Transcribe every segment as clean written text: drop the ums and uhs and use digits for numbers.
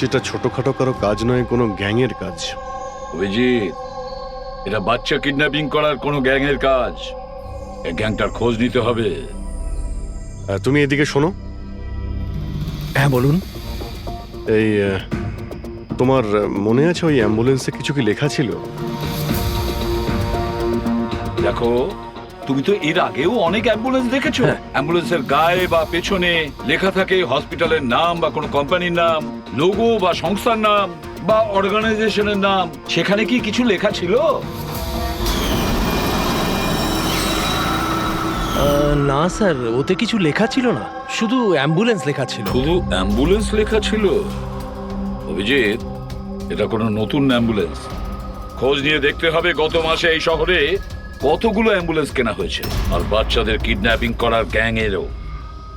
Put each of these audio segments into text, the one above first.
হচ্ছে এটা ছোটখাটো কারো কাজ নয়, কোনো গ্যাংয়ের কাজ। অভিজিৎ, এটা বাচ্চা কিডন্যাপিং করার কোনো গ্যাংয়ের কাজ। এই গ্যাংটার খোঁজ নিতে হবে। তুমি এদিকে শোনো। হ্যাঁ বলুন। এই তোমার মনে আছে ওই অ্যাম্বুলেন্সে কিছু কি লেখা ছিল? দেখো, তুমি তো এর আগেও অনেক অ্যাম্বুলেন্স দেখেছো। অ্যাম্বুলেন্সের গায়ে বা পেছনে লেখা থাকে হসপিটালের নাম বা কোনো কোম্পানির নাম, লোগো বা সংস্থার নাম বা অর্গানাইজেশনের নাম। সেখানে কি কিছু লেখা ছিল? না স্যার, ওতে কিছু লেখা ছিল না, শুধু অ্যাম্বুলেন্স লেখা ছিল। শুধু অ্যাম্বুলেন্স লেখা ছিল? অভিজিৎ, এটা কোনো নতুন অ্যাম্বুলেন্স। খোঁজ নিয়ে দেখতে হবে গত মাসে এই শহরে কতগুলো অ্যাম্বুলেন্স কেনা হয়েছে। আর বাচ্চাদের কিডন্যাপিং করার গ্যাং এরও।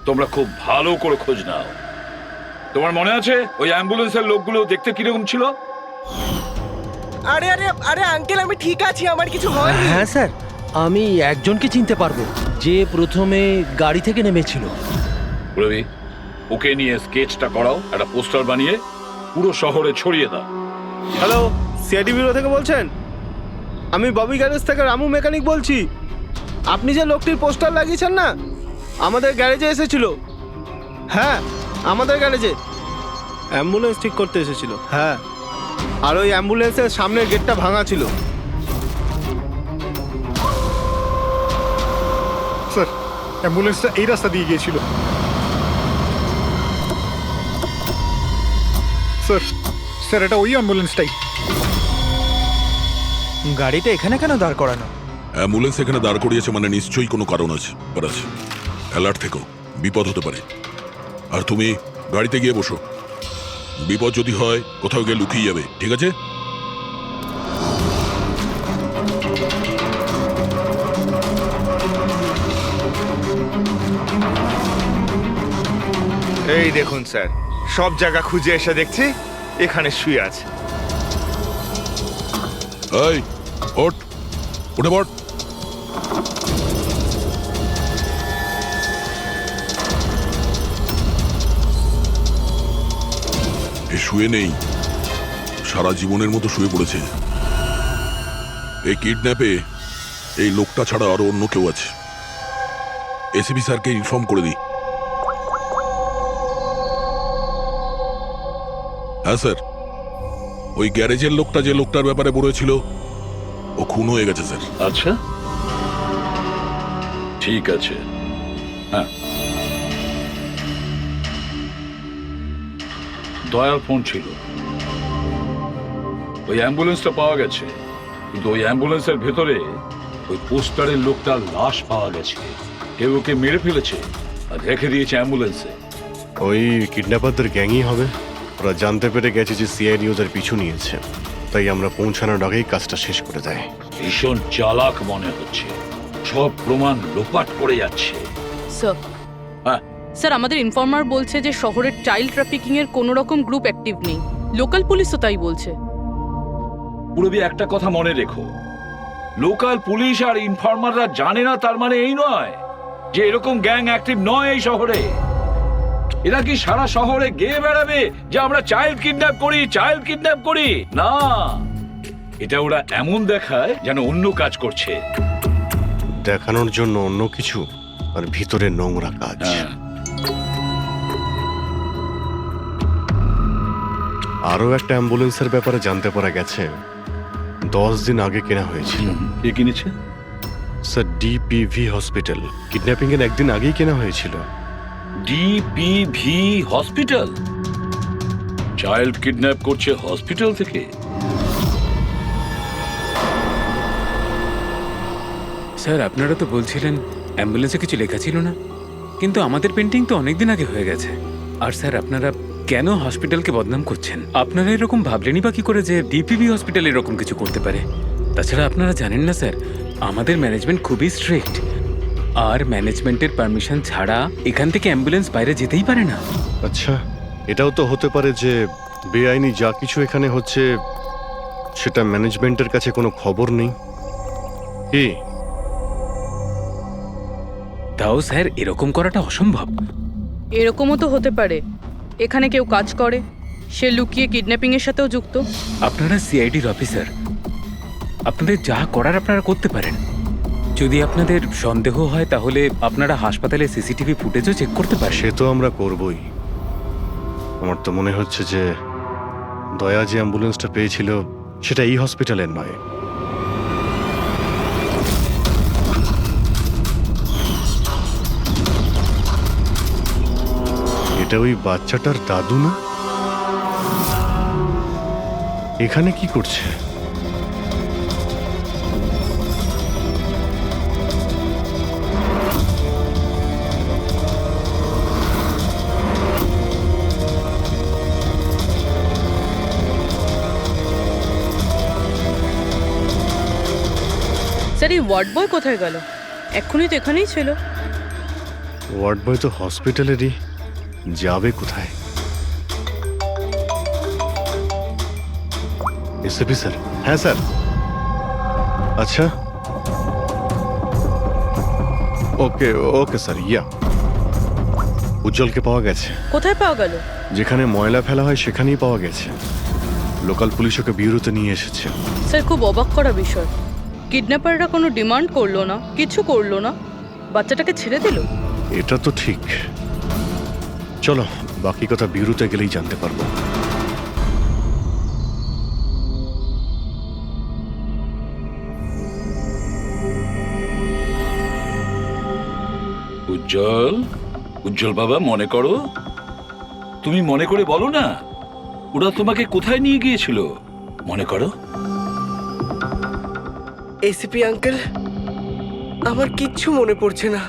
তোমরা খুব ভালো করে খোঁজ নাও। তোমার মনে আছে ওই অ্যাম্বুলেন্সের লোকগুলো দেখতে কিরকম ছিল? আরে আরে আরে আঙ্কেল, আমি ঠিক আছি, আমার কিছু হয়নি। হ্যাঁ স্যার, আমি একজনকে চিনতে পারবো, যে প্রথমে গাড়ি থেকে নেমেছিল। রবি, ওকে নিয়ে স্কেচটা করাও, একটা পোস্টার বানিয়ে পুরো শহরে ছড়িয়ে দাও। হ্যালো, সিআইডি ব্যুরো থেকে বলছেন? আমি ববি গ্যারেজ থেকে রামু মেকানিক বলছি। আপনি যে লোকটির পোস্টার লাগিয়েছেন না, আমাদের গ্যারেজে এসেছিল। হ্যাঁ, আমাদের গ্যারেজে অ্যাম্বুলেন্স ঠিক করতে এসেছিল। হ্যাঁ, আর ওই অ্যাম্বুলেন্সের সামনের গেটটা ভাঙা ছিল। স্যার, অ্যাম্বুলেন্সটা এই রাস্তা দিয়ে গিয়েছিল। স্যার, স্যার এটা ওই অ্যাম্বুলেন্সটাই। গাড়িটা এখানে কেন দাঁড় করানো? অ্যাম্বুলেন্স এখানে দাঁড় করিয়েছে মানে নিশ্চয়ই কোনো কারণ আছে। অ্যালার্ট থেকো, বিপদ হতে পারে। আর তুমি গাড়িতে গিয়ে বসো, বিপদ যদি হয় কোথাও গিয়ে লুকিয়ে যাবে, ঠিক আছে? এই দেখুন স্যার, সব জায়গা খুঁজে এসে দেখছি এখানে শুয়ে আছে। এই ওঠ, উঠে পড়। এ শুয়ে নেই, সারা জীবনের মতো শুয়ে পড়েছে। এই কিডন্যাপে এই লোকটা ছাড়া আরো অন্য কেউ আছে। এসিপি স্যারকে ইনফর্ম করে দিই। হ্যাঁ স্যার, ওই গ্যারেজের লোকটা যে লোকটার ব্যাপারে বলেছিল ও খুন হয়ে গেছে স্যার। আচ্ছা, ঠিক আছে। হ্যাঁ, দয়ার ফোন ছিল। ওই অ্যাম্বুলেন্সটা পাওয়া গেছে, কিন্তু ওই অ্যাম্বুলেন্সের ভেতরে ওই পোস্টারের লোকটার লাশ পাওয়া গেছে। কেউ ওকে মেরে ফেলেছে আর রেখে দিয়েছে অ্যাম্বুলেন্সে। ওই কিডন্যাপারদের গ্যাংই হবে। ওরা জানতে পেরে গেছে যে সিআইডি ওদের পিছু নিয়েছে, তাই আমরা পৌঁছানোর আগেই কাজটা শেষ করে দেয়। ভীষণ চালাক মনে হচ্ছে, সব প্রমাণ লোপাট করে যাচ্ছে। স্যার, হ্যাঁ, স্যার আমাদের ইনফর্মার বলছে যে শহরের চাইল্ড ট্রাফিকিং এর কোনো রকম গ্রুপ অ্যাক্টিভ নেই। লোকাল পুলিশও তাই বলছে। পুরবি, একটা কথা মনে রেখো, লোকাল পুলিশ আর ইনফর্মাররা জানে না তার মানে এই নয় যে এরকম গ্যাং অ্যাক্টিভ নয় এই শহরে। এরা কি সারা শহরে গেয়ে বেড়াবে যে আমরা চাইল্ড কিডন্যাপ করি, চাইল্ড কিডন্যাপ করি? না, এটা ওরা এমন দেখায় যেন অন্য কাজ করছে। দেখানোর জন্য অন্য কিছু, আর ভিতরে নোংরা কাজ। হ্যাঁ, আরও একটা অ্যাম্বুলেন্সের ব্যাপারে জানতে পারা গেছে 10 দিন আগে কেনা হয়েছিল। কে কিনেছে? Sir, ডিপিভি hospital. কিডন্যাপিং এর একদিন আগেই কেনা হয়েছিল। ডিপিভি হসপিটাল চাইল্ড কিডন্যাপ করছে হসপিটাল থেকে? স্যার, আপনারা তো বলছিলেন অ্যাম্বুলেন্সে কিছু লেখা ছিল না, কিন্তু আমাদের পেন্টিং তো অনেকদিন আগে হয়ে গেছে। আর স্যার, আপনারা কেন হসপিটালকে বদনাম করছেন? আপনারা এরকম ভাবলেনই বা কি করে যে ডিপিভি হসপিটাল এরকম কিছু করতে পারে? তাছাড়া আপনারা জানেন না স্যার, আমাদের ম্যানেজমেন্ট খুবই স্ট্রিক্ট, আর ম্যানেজমেন্টের পারমিশন ছাড়া এখান থেকে অ্যাম্বুলেন্স বাইরে যেতেই পারে না। আচ্ছা, এটাও তো হতে পারে যে বেআইনি যা কিছু এখানে হচ্ছে সেটা ম্যানেজমেন্টের কাছে কোনো খবর নেই। কি? তাও স্যার, এরকম করাটা অসম্ভব। এরকমও তো হতে পারে এখানে কেউ কাজ করে, সে লুকিয়ে কিডন্যাপিং এর সাথেও যুক্ত। আপনারা সিআইডির অফিসার, আপনাদের যা করার আপনারা করতে পারেন। যদি আপনাদের সন্দেহ হয় তাহলে আপনারা হাসপাতালে সিসিটিভি ফুটেজও চেক করতে পারেন। সে তো আমরা করবই। আমার তো মনে হচ্ছে যে দয়া যে অ্যাম্বুলেন্সটা পেয়েছিল সেটা এই হসপিটালের নয়। এটা ওই বাচ্চাটার দাদু না? এখানে কি করছে? স্যার এই ওয়ার্ড বয় কোথায় গেল? এক্ষুনি তো এখানেই ছিল। ওয়ার্ড বয় তো হসপিটালেরই, যাবে কোথায়? SP sir? হ্যাঁ স্যার। আচ্ছা, ওকে ওকে স্যার। ইয়া, উজ্জ্বলকে পাওয়া গেছে। কোথায় পাওয়া গেল? যেখানে ময়লা ফেলা হয় সেখানেই পাওয়া গেছে। লোকাল পুলিশ ওকে ব্যুরোতে নিয়ে এসেছে। স্যার খুব অবাক করা বিষয়, কিডন্যাপাররা কোনো ডিমান্ড করলো না, কিছু করলো না, বাচ্চাটাকে ছেড়ে দিল। এটা তো ঠিক। চলো, বাকি কথা ব্যুরোতে গেলেই জানতে পারবো। উজ্জ্বল, উজ্জ্বল বাবা, মনে করো, তুমি মনে করে বলো না, ওরা তোমাকে কোথায় নিয়ে গিয়েছিল? মনে করো। এসিপি আঙ্কেল, আমার কিচ্ছু মনে পড়ছে না,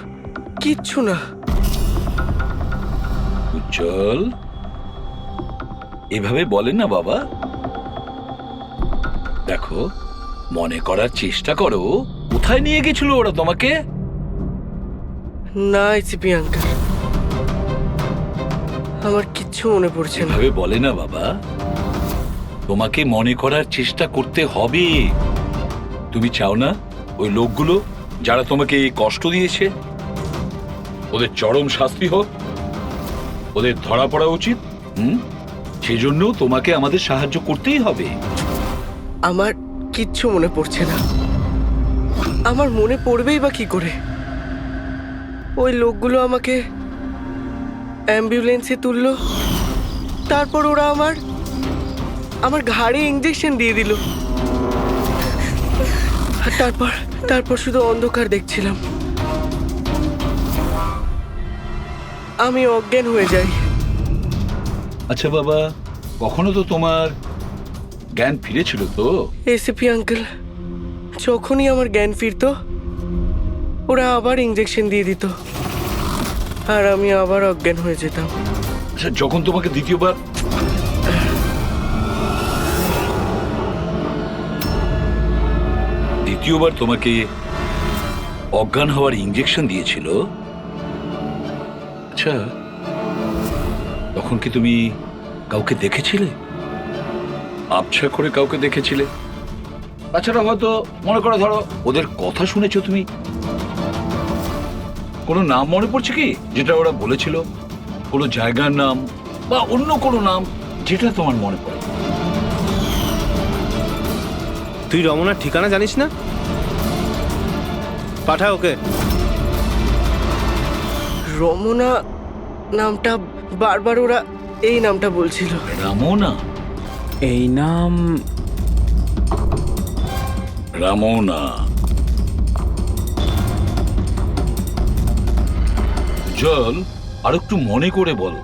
কিচ্ছু না। উজ্জ্বল, এভাবে বলেন না বাবা। দেখো, মনে করার চেষ্টা করো, কোথায় নিয়ে গেছিল ওরা তোমাকে? না এসিপি আঙ্কেল, আমার কিচ্ছু মনে পড়ছে না। এভাবে বলে না বাবা, তোমাকে মনে করার চেষ্টা করতে হবে। তুমি চাও না ওই লোকগুলো যারা তোমাকে এই কষ্ট দিয়েছে ওদের চরম শাস্তি হোক, ওদের ধরা পড়া উচিত? সেজন্য তোমাকে আমাদের সাহায্য করতেই হবে। আমার কিচ্ছু মনে পড়ছে না। আমার মনে পড়বেই বা কি করে? ওই লোকগুলো আমাকে অ্যাম্বুলেন্সে তুললো, তারপর ওরা আমার ঘাড়ে ইঞ্জেকশন দিয়ে দিল। আর তারপর শুধু অন্ধকার দেখছিলাম। আমি অজ্ঞান হয়ে যাই। আচ্ছা বাবা, কখনো তো তোমার জ্ঞান ফিরেছিল তো? এসিপি আঙ্কেল, যখনই আমার জ্ঞান ফিরতো ওরা আবার ইঞ্জেকশন দিয়ে দিত আর আমি আবার অজ্ঞান হয়ে যেতাম। আচ্ছা, যখন তোমাকে দ্বিতীয়বার তোমাকে অজ্ঞান হওয়ার ইঞ্জেকশন দিয়েছিল, আচ্ছা তখন কি তুমি কাউকে দেখেছিলে? আবছা করে কাউকে দেখেছিলে? তাছাড়া হয়তো মনে করো, ধরো ওদের কথা শুনেছো তুমি, কোনো নাম মনে পড়ছে কি যেটা ওরা বলেছিল? কোনো জায়গার নাম বা অন্য কোনো নাম যেটা তোমার মনে পড়ে? তুই রমনার ঠিকানা জানিস না? পাঠা ওকে। রমনা নামটা বারবার ওরা এই নামটা বলছিল। রামোনা? এই নাম রামোনা। জল, আর একটু মনে করে বলো,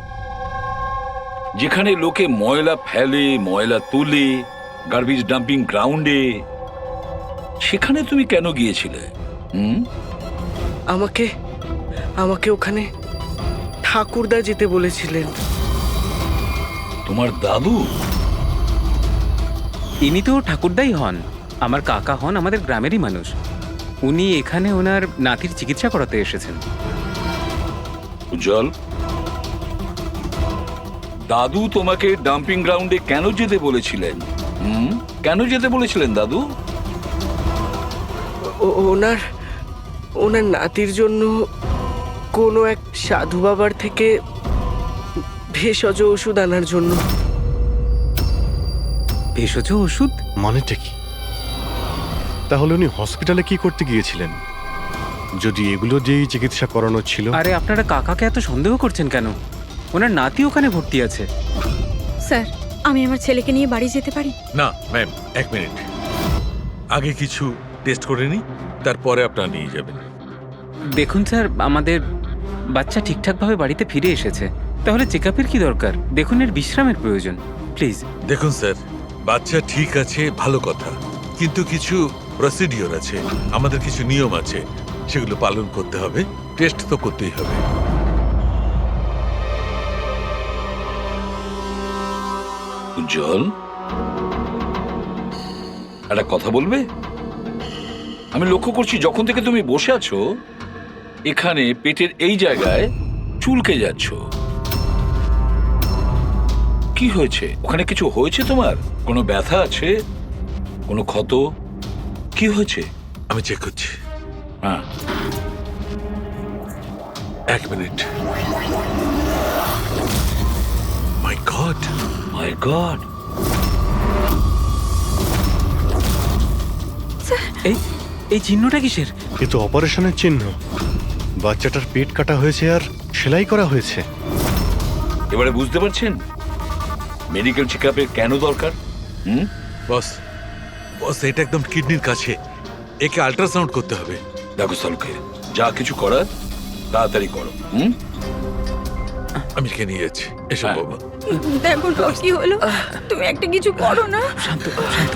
যেখানে লোকে ময়লা ফেলে, ময়লা তুলে, গার্বেজ ডাম্পিং গ্রাউন্ডে, সেখানে তুমি কেন গিয়েছিলে? আমাকে ওখানে ঠাকুরদা যেতে বলেছিলেন। তোমার দাদু? ইনি তো ঠাকুরদাই হন, আমার কাকা হন, আমাদের গ্রামেরই মানুষ। উনি এখানে ওনার নাতির চিকিৎসা করাতে এসেছেন। উজ্জ্বল, দাদু তোমাকে ডাম্পিং গ্রাউন্ডে কেন যেতে বলেছিলেন? কেন যেতে বলেছিলেন দাদু? ওনার নাতির জন্য কোনো এক সাধু বাবার থেকে ভেষজ ওষুধ আনার জন্য। ভেষজ ওষুধ। মানেটা কি? তাহলে উনি হসপিটালে কি করতে গিয়েছিলেন যদি এগুলো দিয়েই চিকিৎসা করানো ছিল? আরে আপনারা কাকাকে এত সন্দেহ করছেন কেন? ওনার নাতি ওখানে ভর্তি আছে। স্যার, আমি আমার ছেলেকে নিয়ে বাড়ি যেতে পারি? না ম্যাম, এক মিনিট, আগে কিছু টেস্ট করে নি, তারপরে আপনারা নিয়ে যাবেন। দেখুন স্যার, আমাদের বাচ্চা ঠিকঠাকভাবে বাড়িতে ফিরে এসেছে, তাহলে চেক আপের কি দরকার? দেখুন, এর বিশ্রামের প্রয়োজন, প্লিজ। দেখুন স্যার, বাচ্চা ঠিক আছে, ভালো কথা, কিন্তু কিছু প্রসিডিওর আছে, আমাদের কিছু নিয়ম আছে, সেগুলো পালন করতে হবে, টেস্ট তো করতেই হবে। উজ্জ্বল, একটা কথা বলবে? আমি লক্ষ্য করছি যখন থেকে তুমি বসে আছো এখানে পেটের এই জায়গায় চুলকে যাচ্ছ। কি হয়েছে? ওখানে কিছু হয়েছে তোমার? কোনো ব্যথা আছে? কোনো ক্ষত? কি হয়েছে? আমি চেক করছি। হ্যাঁ, এক মিনিট। মাই গড, মাই গড! এই এই চিহ্নটা কিসের? এ তো অপারেশনের চিহ্ন। বাচ্চাটার পেট কাটা হয়েছে আর সেলাই করা হয়েছে। এবারে বুঝতে পারছেন মেডিকেল চেক আপের কেন দরকার? বস, বস, এটা একদম কিডনির কাছে, একে আল্ট্রাসাউন্ড করতে হবে। দেখো সালুকে, যা কিছু করার তাড়াতাড়ি করো। আমি কে নিয়ে যাচ্ছি, এসব হ্যাঁ। বাবা। দেখো না কি হলো, তুমি একটা কিছু করো না। শান্ত শান্ত।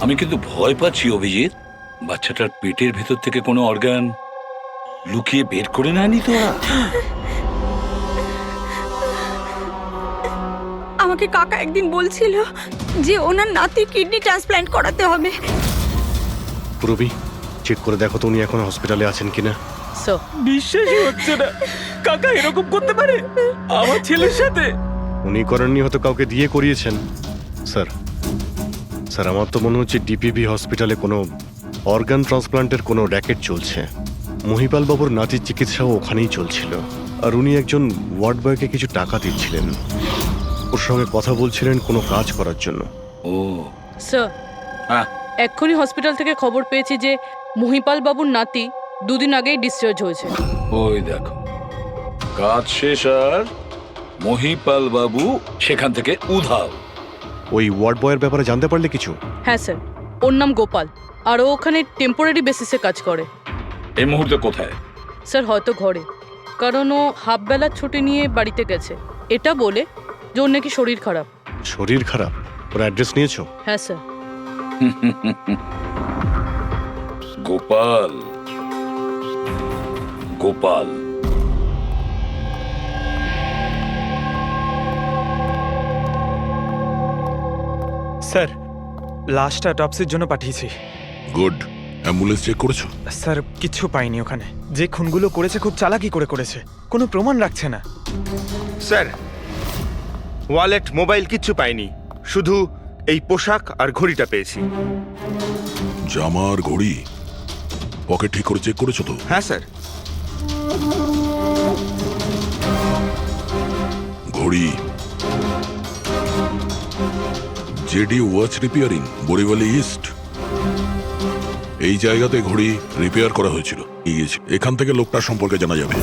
আমি কিন্তু ভয় পাচ্ছি অভিজিৎ, বাচ্চাটার পেটের ভেতর থেকে কোনো অর্গান লুকিয়ে বের করে নেয়নি তো ওরা? আমাকে কাকা একদিন বলছিল যে ওনার নাতি কিডনি ট্রান্সপ্ল্যান্ট করাতে হবে। পুরবি, চেক করে দেখো তো উনি এখন হসপিটালে আছেন কিনা। স্যার, বিশ্বাসই হচ্ছে না, কাকা এরকম করতে পারে আমার ছেলের সাথে। উনি করেননি, হয়তো কাউকে দিয়ে করিয়েছেন। স্যার, স্যার, আমার তো মনে হচ্ছে ডিপিবি হসপিটালে কোনো অর্গান ট্রান্সপ্লান্টের কোনো র্যাকেট চলছে। মহিপাল বাবুর নাতির চিকিৎসাও ওখানেই চলছিল, আর উনি একজন ওয়ার্ড বয়কে কিছু টাকা দিচ্ছিলেন, ওর সঙ্গে কথা বলছিলেন কোনো কাজ করার জন্য। ও স্যার, হ্যাঁ, এক্ষুনি হসপিটাল থেকে খবর পেয়েছি যে মহিপাল বাবুর নাতি দুদিন আগেই ডিসচার্জ হয়েছে। ওই দেখো, কাজ শেষ আর মহিপাল বাবু সেখান থেকে উধাও। ওই ওয়ার্ড বয়ের ব্যাপারে জানতে পারলে কিছু? হ্যাঁ স্যার, ওর নাম গোপাল, আর ও ওখানে টেম্পোরারি বেসিসে কাজ করে। এই মুহূর্তে কোথায়? স্যার, হয়তো ঘরে, কারণ ও হাফ বেলার ছুটি নিয়ে বাড়িতে গেছে, এটা বলে যে ওর নাকি শরীর খারাপ। শরীর খারাপ? ওর অ্যাড্রেস নিয়েছো? হ্যাঁ স্যার। গোপাল, গোপাল, স্যার, লাশটা অটপসির জন্য পাঠিয়েছি। গুড। অ্যাম্বুলেন্স চেক করেছো? স্যার, কিচ্ছু পাইনি ওখানে। যে খুনগুলো করেছে খুব চালাকি করে করেছে, কোনো প্রমাণ রাখছে না। স্যার, ওয়ালেট, মোবাইল কিচ্ছু পাইনি, শুধু এই পোশাক আর ঘড়িটা পেয়েছি। জামা আর ঘড়ি পকেট ঠিক করে চেক করেছো তো? হ্যাঁ স্যার। ঘড়ি জেডি ওয়াচ রিপেয়ারিং, বরিওয়ালি ইস্ট, এই জায়গাতে ঘড়ি রিপেয়ার করা হয়েছিল। এখান থেকে লোকটার সম্পর্কে জানা যাবে।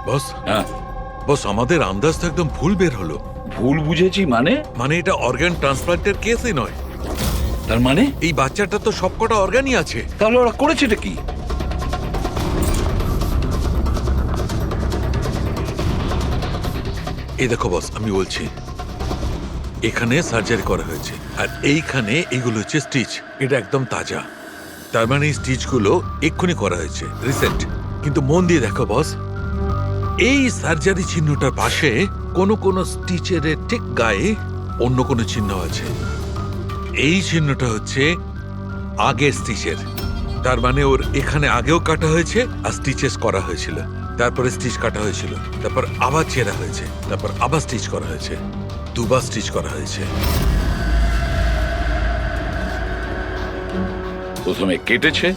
বস, হ্যাঁ, বস, আমাদের আন্দাজ তো একদম ভুল বের হলো। ভুল বুঝেছি মানে? মানে এটা অর্গান ট্রান্সপ্লান্টের কেসই নয়। তার মানে এই বাচ্চাটা তো সবকটা অর্গানই আছে। তাহলে ওরা করেছেটা কি? এই দেখো বস, আমি বলছি, এখানে সার্জারি করা হয়েছে, আর এইখানে এইগুলো হচ্ছে স্টিচ। এটা একদম তাজা, তার মানে এই স্টিচগুলো এক্ষুনি করা হয়েছে, রিসেন্ট। কিন্তু মন দিয়ে দেখো বস, এই সার্জারি চিহ্নটার পাশে কোনো কোনো স্টিচের ঠিক গায়ে অন্য কোনো চিহ্ন আছে। এই চিহ্নটা হচ্ছে আগের স্টিচের, তার মানে ওর এখানে আগেও কাটা হয়েছে আর স্টিচেস করা হয়েছিল, তারপরে স্টিচ কাটা হয়েছিল, তারপর আবার চেরা হয়েছে, তারপর আবার স্টিচ করা হয়েছে, দুবার স্টিচ করা হয়েছে। প্রথমে কেটেছে,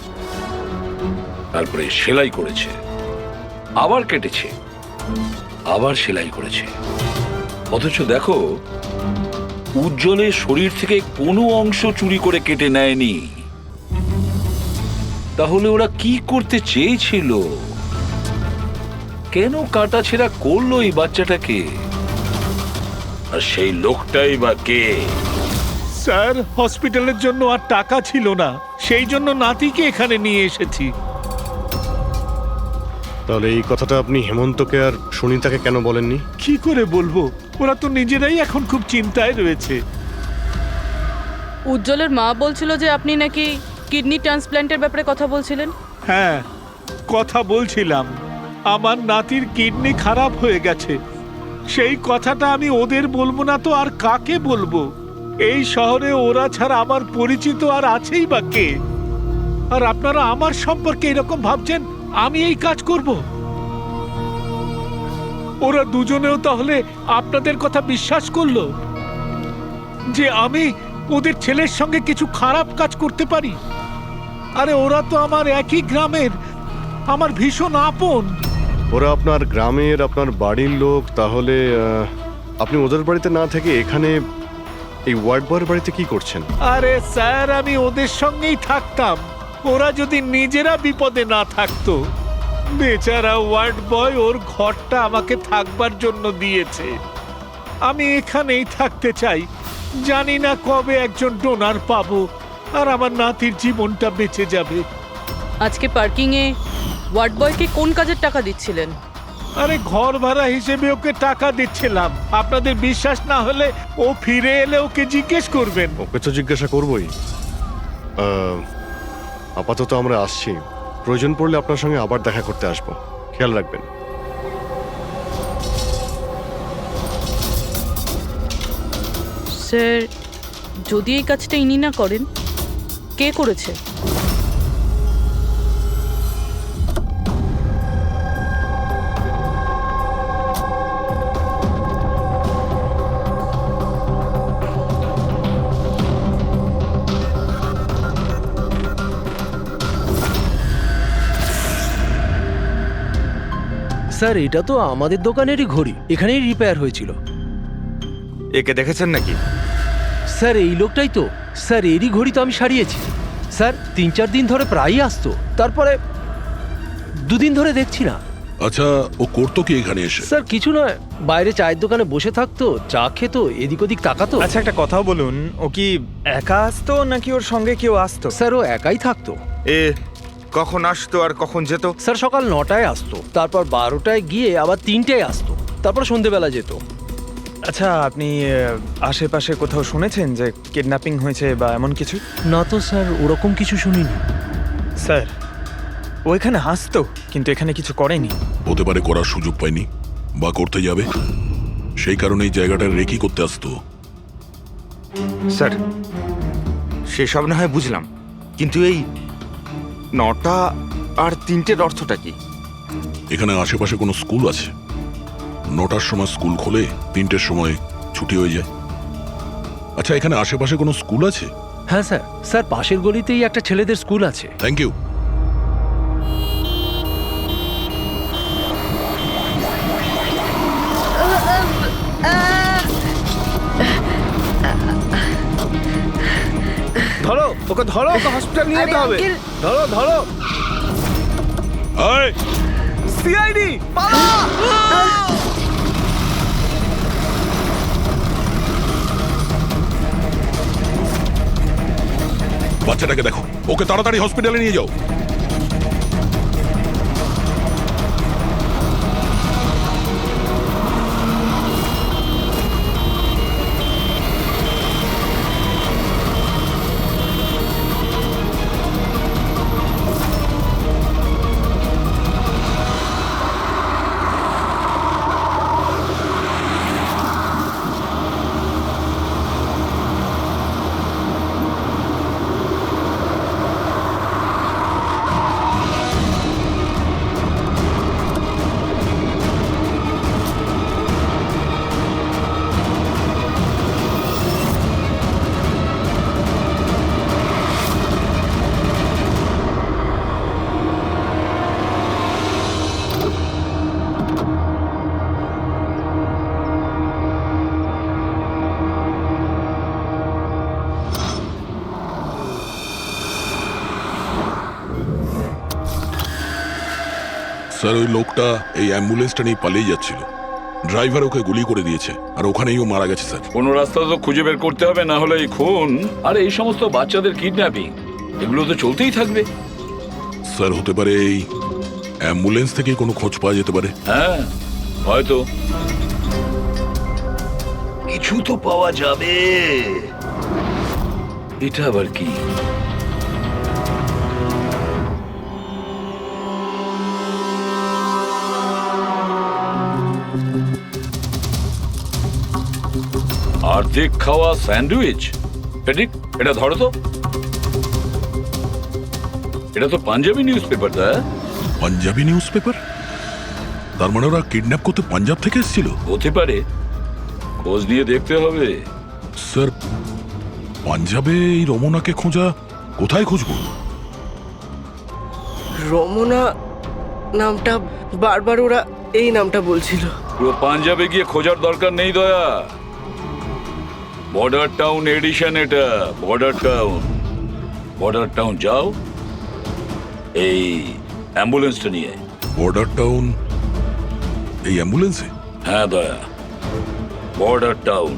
তারপরে সেলাই করেছে, আবার কেটেছে, আবার সেলাই করেছে। অথচ দেখো, উজ্জ্বলের শরীর থেকে কোনো অংশ চুরি করে কেটে নেয়নি। তাহলে ওরা কি করতে চেয়েছিল? কেন কাটাছেঁড়া করলো এই বাচ্চাটাকে? আর সেই লোকটাই বা কে? স্যার, হসপিটালের জন্য আর টাকা ছিল না, সেই জন্য নাতিকে এখানে নিয়ে এসেছি। তাহলে এই কথাটা আপনি হেমন্তকে আর সুনিতাকে কেন বলেননি? কি করে বলবো, ওরা তো নিজেরাই এখন খুব চিন্তায় রয়েছে। উজ্জ্বলের মা বলছিল যে আপনি নাকি কিডনি ট্রান্সপ্ল্যান্টের ব্যাপারে কথা বলছিলেন। হ্যাঁ, কথা বলছিলাম। আমার নাতির কিডনি খারাপ হয়ে গেছে, সেই কথাটা আমি ওদের বলবো না তো আর কাকে বলবো? এই শহরে ওরা ছাড়া আমার পরিচিত আর আছেই বা কে? আর আপনারা আমার সম্পর্কে এরকম ভাবছেন আমি এই কাজ করব? ওরা দুজনেও তাহলে আপনাদের কথা বিশ্বাস করলো যে আমি ওদের ছেলের সঙ্গে কিছু খারাপ কাজ করতে পারি? আরে ওরা তো আমার একই গ্রামের, আমার ভীষণ আপন। ওরা আপনার গ্রামের, আপনার বাড়ির লোক, তাহলে আপনি ওদের বাড়িতে না থেকে এখানে এই ওয়ার্ড বয়ের বাড়িতে কি করছেন? আরে স্যার, আমি ওদের সঙ্গেই থাকতাম, ওরা যদি নিজেরা বিপদে না থাকতো। বেচারা ওয়ার্ড বয় ওর ঘরটা আমাকে থাকবার জন্য দিয়েছে। আমি এখানেই থাকতে চাই, জানি না কবে একজন ডোনার পাবো আর আমার নাতির জীবনটা বেঁচে যাবে। আজকে পার্কিংয়ে ওয়ার্ড বয়কে কোন কাজের টাকা দিচ্ছিলেন? আরে ঘর ভাড়া হিসেবে ওকে টাকা দিচ্ছিলাম। আপনাদের বিশ্বাস না হলে ও ফিরে এলে ওকে জিজ্ঞেস করবেন। ওকে তো জিজ্ঞাসা করবোই। আপাতত আমরা আসছি, প্রয়োজন পড়লে আপনার সঙ্গে আবার দেখা করতে আসবো, খেয়াল রাখবেন। স্যার, যদি এই কাজটা ইনি না করেন, কে করেছে? স্যার, এটা তো আমাদের দোকানেরই ঘড়ি, এখানেই রিপেয়ার হয়েছিল। একে দেখেছেন নাকি? স্যার, এই লোকটাই তো। স্যার, এরই ঘড়ি তো আমি সারিয়েছি। স্যার, 3-4 দিন ধরে প্রায়ই আসতো, তারপরে 2 দিন ধরে দেখছি না। আচ্ছা, ও করতো কি এখানে এসে? স্যার, কিছু নয়, বাইরে চায়ের দোকানে বসে থাকতো, চা খেতো, এদিক ওদিক তাকাতো। আচ্ছা, একটা কথাও বলুন, ও কি একা আসতো নাকি ওর সঙ্গে কেউ আসতো? স্যার, ও একাই থাকতো। এ কখন আসতো আর কখন যেত? স্যার, সকাল 9টায় আসতো, তারপর 12টায় গিয়ে আবার 3টায় আসতো, তারপর সন্ধেবেলা যেত। আচ্ছা, আপনি আশেপাশে কোথাও শুনেছেন যে কিডন্যাপিং হয়েছে বা এমন কিছু? না তো স্যার, ওরকম কিছু শুনিনি। স্যার, ও এখানে আসতো কিন্তু এখানে কিছু করেনি। হতে পারে করার সুযোগ পায়নি বা করতে যাবে, সেই কারণে এই জায়গাটা রেকি করতে আসতো। স্যার, সেসব না হয় বুঝলাম, কিন্তু এই 9টা আর 3টের অর্থটা কি? এখানে আশেপাশে কোনো স্কুল আছে? 9টার সময় স্কুল খোলে, 3টের সময় ছুটি হয়ে যায়। আচ্ছা, এখানে আশেপাশে কোনো স্কুল আছে? হ্যাঁ স্যার, স্যার পাশের গলিতেই একটা ছেলেদের স্কুল আছে। Thank you. ধরো ওকে, ধরো ওকে, হসপিটাল নিয়ে যেতে হবে। ধরো ধরো। এই, সিআইডি বাচ্চাটাকে দেখো, ওকে তাড়াতাড়ি হসপিটালে নিয়ে যাও। স্যার ওই লোকটা এই অ্যাম্বুলেন্সটা নিয়ে পালিয়ে যাচ্ছিল, ড্রাইভার ওকে গুলি করে দিয়েছে আর ওখানেই ও মারা গেছে স্যার। কোনো রাস্তা তো খুঁজে বের করতে হবে, না হলে এই খুন আর এই সমস্ত বাচ্চাদের কিডন্যাপিং এগুলো তো চলতেই থাকবে। স্যার হতে পারে এই অ্যাম্বুলেন্স থেকে কোনো খোঁজ পাওয়া যেতে পারে। হ্যাঁ হয়তো কিছু তো পাওয়া যাবে। এটা আবার কি? অর্ধেক খাওয়া স্যান্ডউইচ। ফেডরিক, এটা ধরো তো। এটা তো Punjabi newspaper. Punjabi newspaper? তার মানে ওরা কিডন্যাপ করতে পাঞ্জাব থেকে এসেছিল? হতে পারে, খোঁজ নিয়ে দেখতে হবে। স্যার পাঞ্জাবে এই রমনাকে খোঁজা, কোথায় খুঁজবো? রমনা নামটা বারবার ওরা এই নামটা বলছিল। পুরো পাঞ্জাবে গিয়ে খোঁজার দরকার নেই দয়া। বর্ডার টাউন এডিশন এটা, বর্ডার টাউন। বর্ডার টাউন যাও এই অ্যাম্বুলেন্সটা নিয়ে। বর্ডার টাউন এই অ্যাম্বুলেন্সে? হ্যাঁ Daya, border town.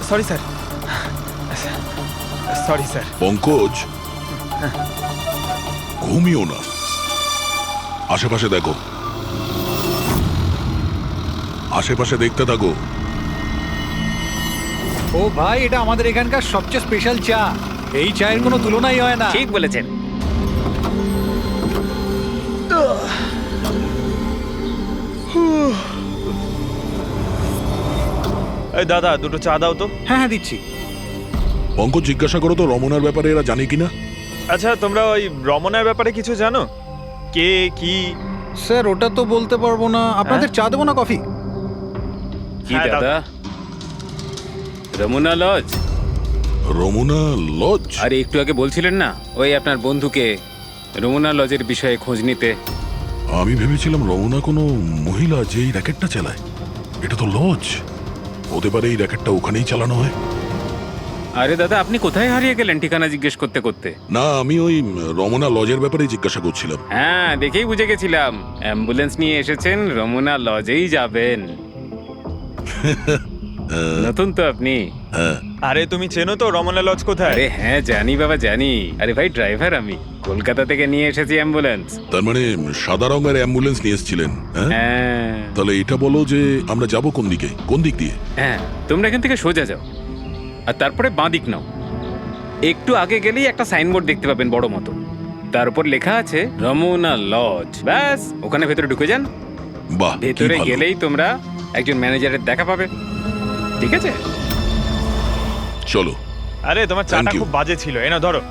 Sorry sir, sorry sir. Pankaj, ঘুমিও না, আশেপাশে দেখো, আশেপাশে দেখতে থাকো। ও ভাই, এটা আমাদের এখানকার সবচেয়ে স্পেশাল চা। এই চায়ের কোনো তুলনাই হয় না। ঠিক বলেছেন। এই দাদা, দুটো চা দাও তো। হ্যাঁ হ্যাঁ দিচ্ছি। পঙ্কজ, জিজ্ঞাসা করো তো রমনার ব্যাপারে এরা জানে কিনা। আচ্ছা, তোমরা ওই রমনার ব্যাপারে কিছু জানো? কে কি? স্যার ওটা তো বলতে পারবো না। আপনাদের চা দেবো না কফি? কি হ্যাঁ, দাদা? রমনা লজ? রমনা লজ? আরে একটু আগে বলছিলেন না ওই আপনার বন্ধুকে রমনা লজের বিষয়ে খোঁজ নিতে। আমি ভেবেছিলাম রমনা কোনো মহিলা যে এই র্যাকেটটা চালায়। এটা তো লজ, হতে পারে এই র্যাকেটটা ওখানেই চালানো হয়। আরে দাদা, আপনি কোথায় হারিয়ে গেলেন ঠিকানা জিজ্ঞেস করতে করতে? না, আমি ওই রমনা লজের ব্যাপারে জিজ্ঞাসা করছিলাম। হ্যাঁ, দেখেই বুঝে গেছিলাম অ্যাম্বুলেন্স নিয়ে এসেছেন, রমনা লজেই যাবেন। নতুন তো আপনি? হ্যাঁ। আরে তুমি চেনো তো রমনা লজ কোথায়? আরে হ্যাঁ জানি বাবা, জানি। আরে ভাই, ড্রাইভার আমি, কলকাতা থেকে নিয়ে এসেছি অ্যাম্বুলেন্স। তার মানে সাদা রঙের অ্যাম্বুলেন্স নিয়ে এসেছিলেন? হ্যাঁ। তাহলে এটা বলো যে আমরা যাব কোন দিকে, কোন দিক দিয়ে? হ্যাঁ, তোমরা এখান থেকে সোজা যাও আর তারপরে বাঁ দিক নাও। একটু আগে গেলেই একটা সাইনবোর্ড দেখতে পাবেন বড় মতো, তার উপর লেখা আছে রমনা লজ। ব্যাস, ওখানে ভেতরে ঢুকে যান। বাহ, কি ভেতরে ভালো। গেলেই তোমরা একজন ম্যানেজারের দেখা পাবে। ঠিক আছে, চলো। আরে তোমার চাটা Thank you. খুব বাজে ছিল, এনা ধরো।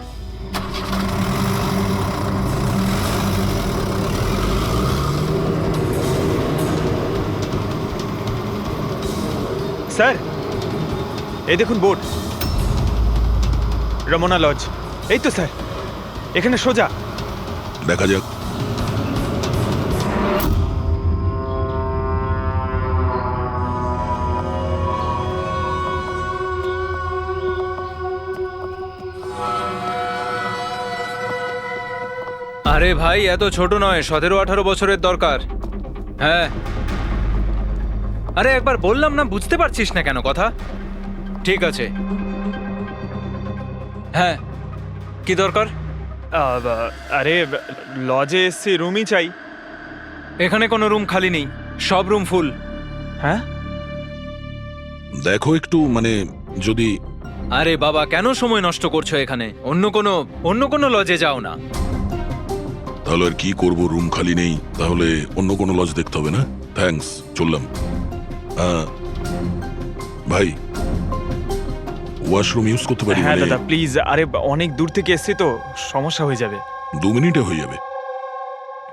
স্যার, এই দেখুন বোর্ড, রমনা লজ। এই তো স্যার, এখানে সোজা। দেখা যাক। আরে ভাই, এত ছোট নয়, 17-18 বছরের দরকার। হ্যাঁ। আরে একবার বললাম না, বুঝতে পারছিস না কেন কথা? ঠিক আছে। হ্যাঁ, কি দরকার? আরে লজে এসছি, রুমই চাই। এখানে কোনো রুম খালি নেই, সব রুম ফুল। হ্যাঁ? দেখো একটু, মানে যদি। আরে বাবা, কেন সময় নষ্ট করছো এখানে? অন্য কোনো লজে যাও না। তাহলে আর কি করবো, রুম খালি নেই, তাহলে অন্য কোনো লজ দেখতে হবে না? থ্যাঙ্কস, চললাম। ভাই ওয়াশরুম ইউজ করতে পারি? হ্যাঁ মানে দাদা প্লিজ, আরে অনেক দূর থেকে এসছি তো, সমস্যা হয়ে যাবে। 2 মিনিটে হয়ে যাবে।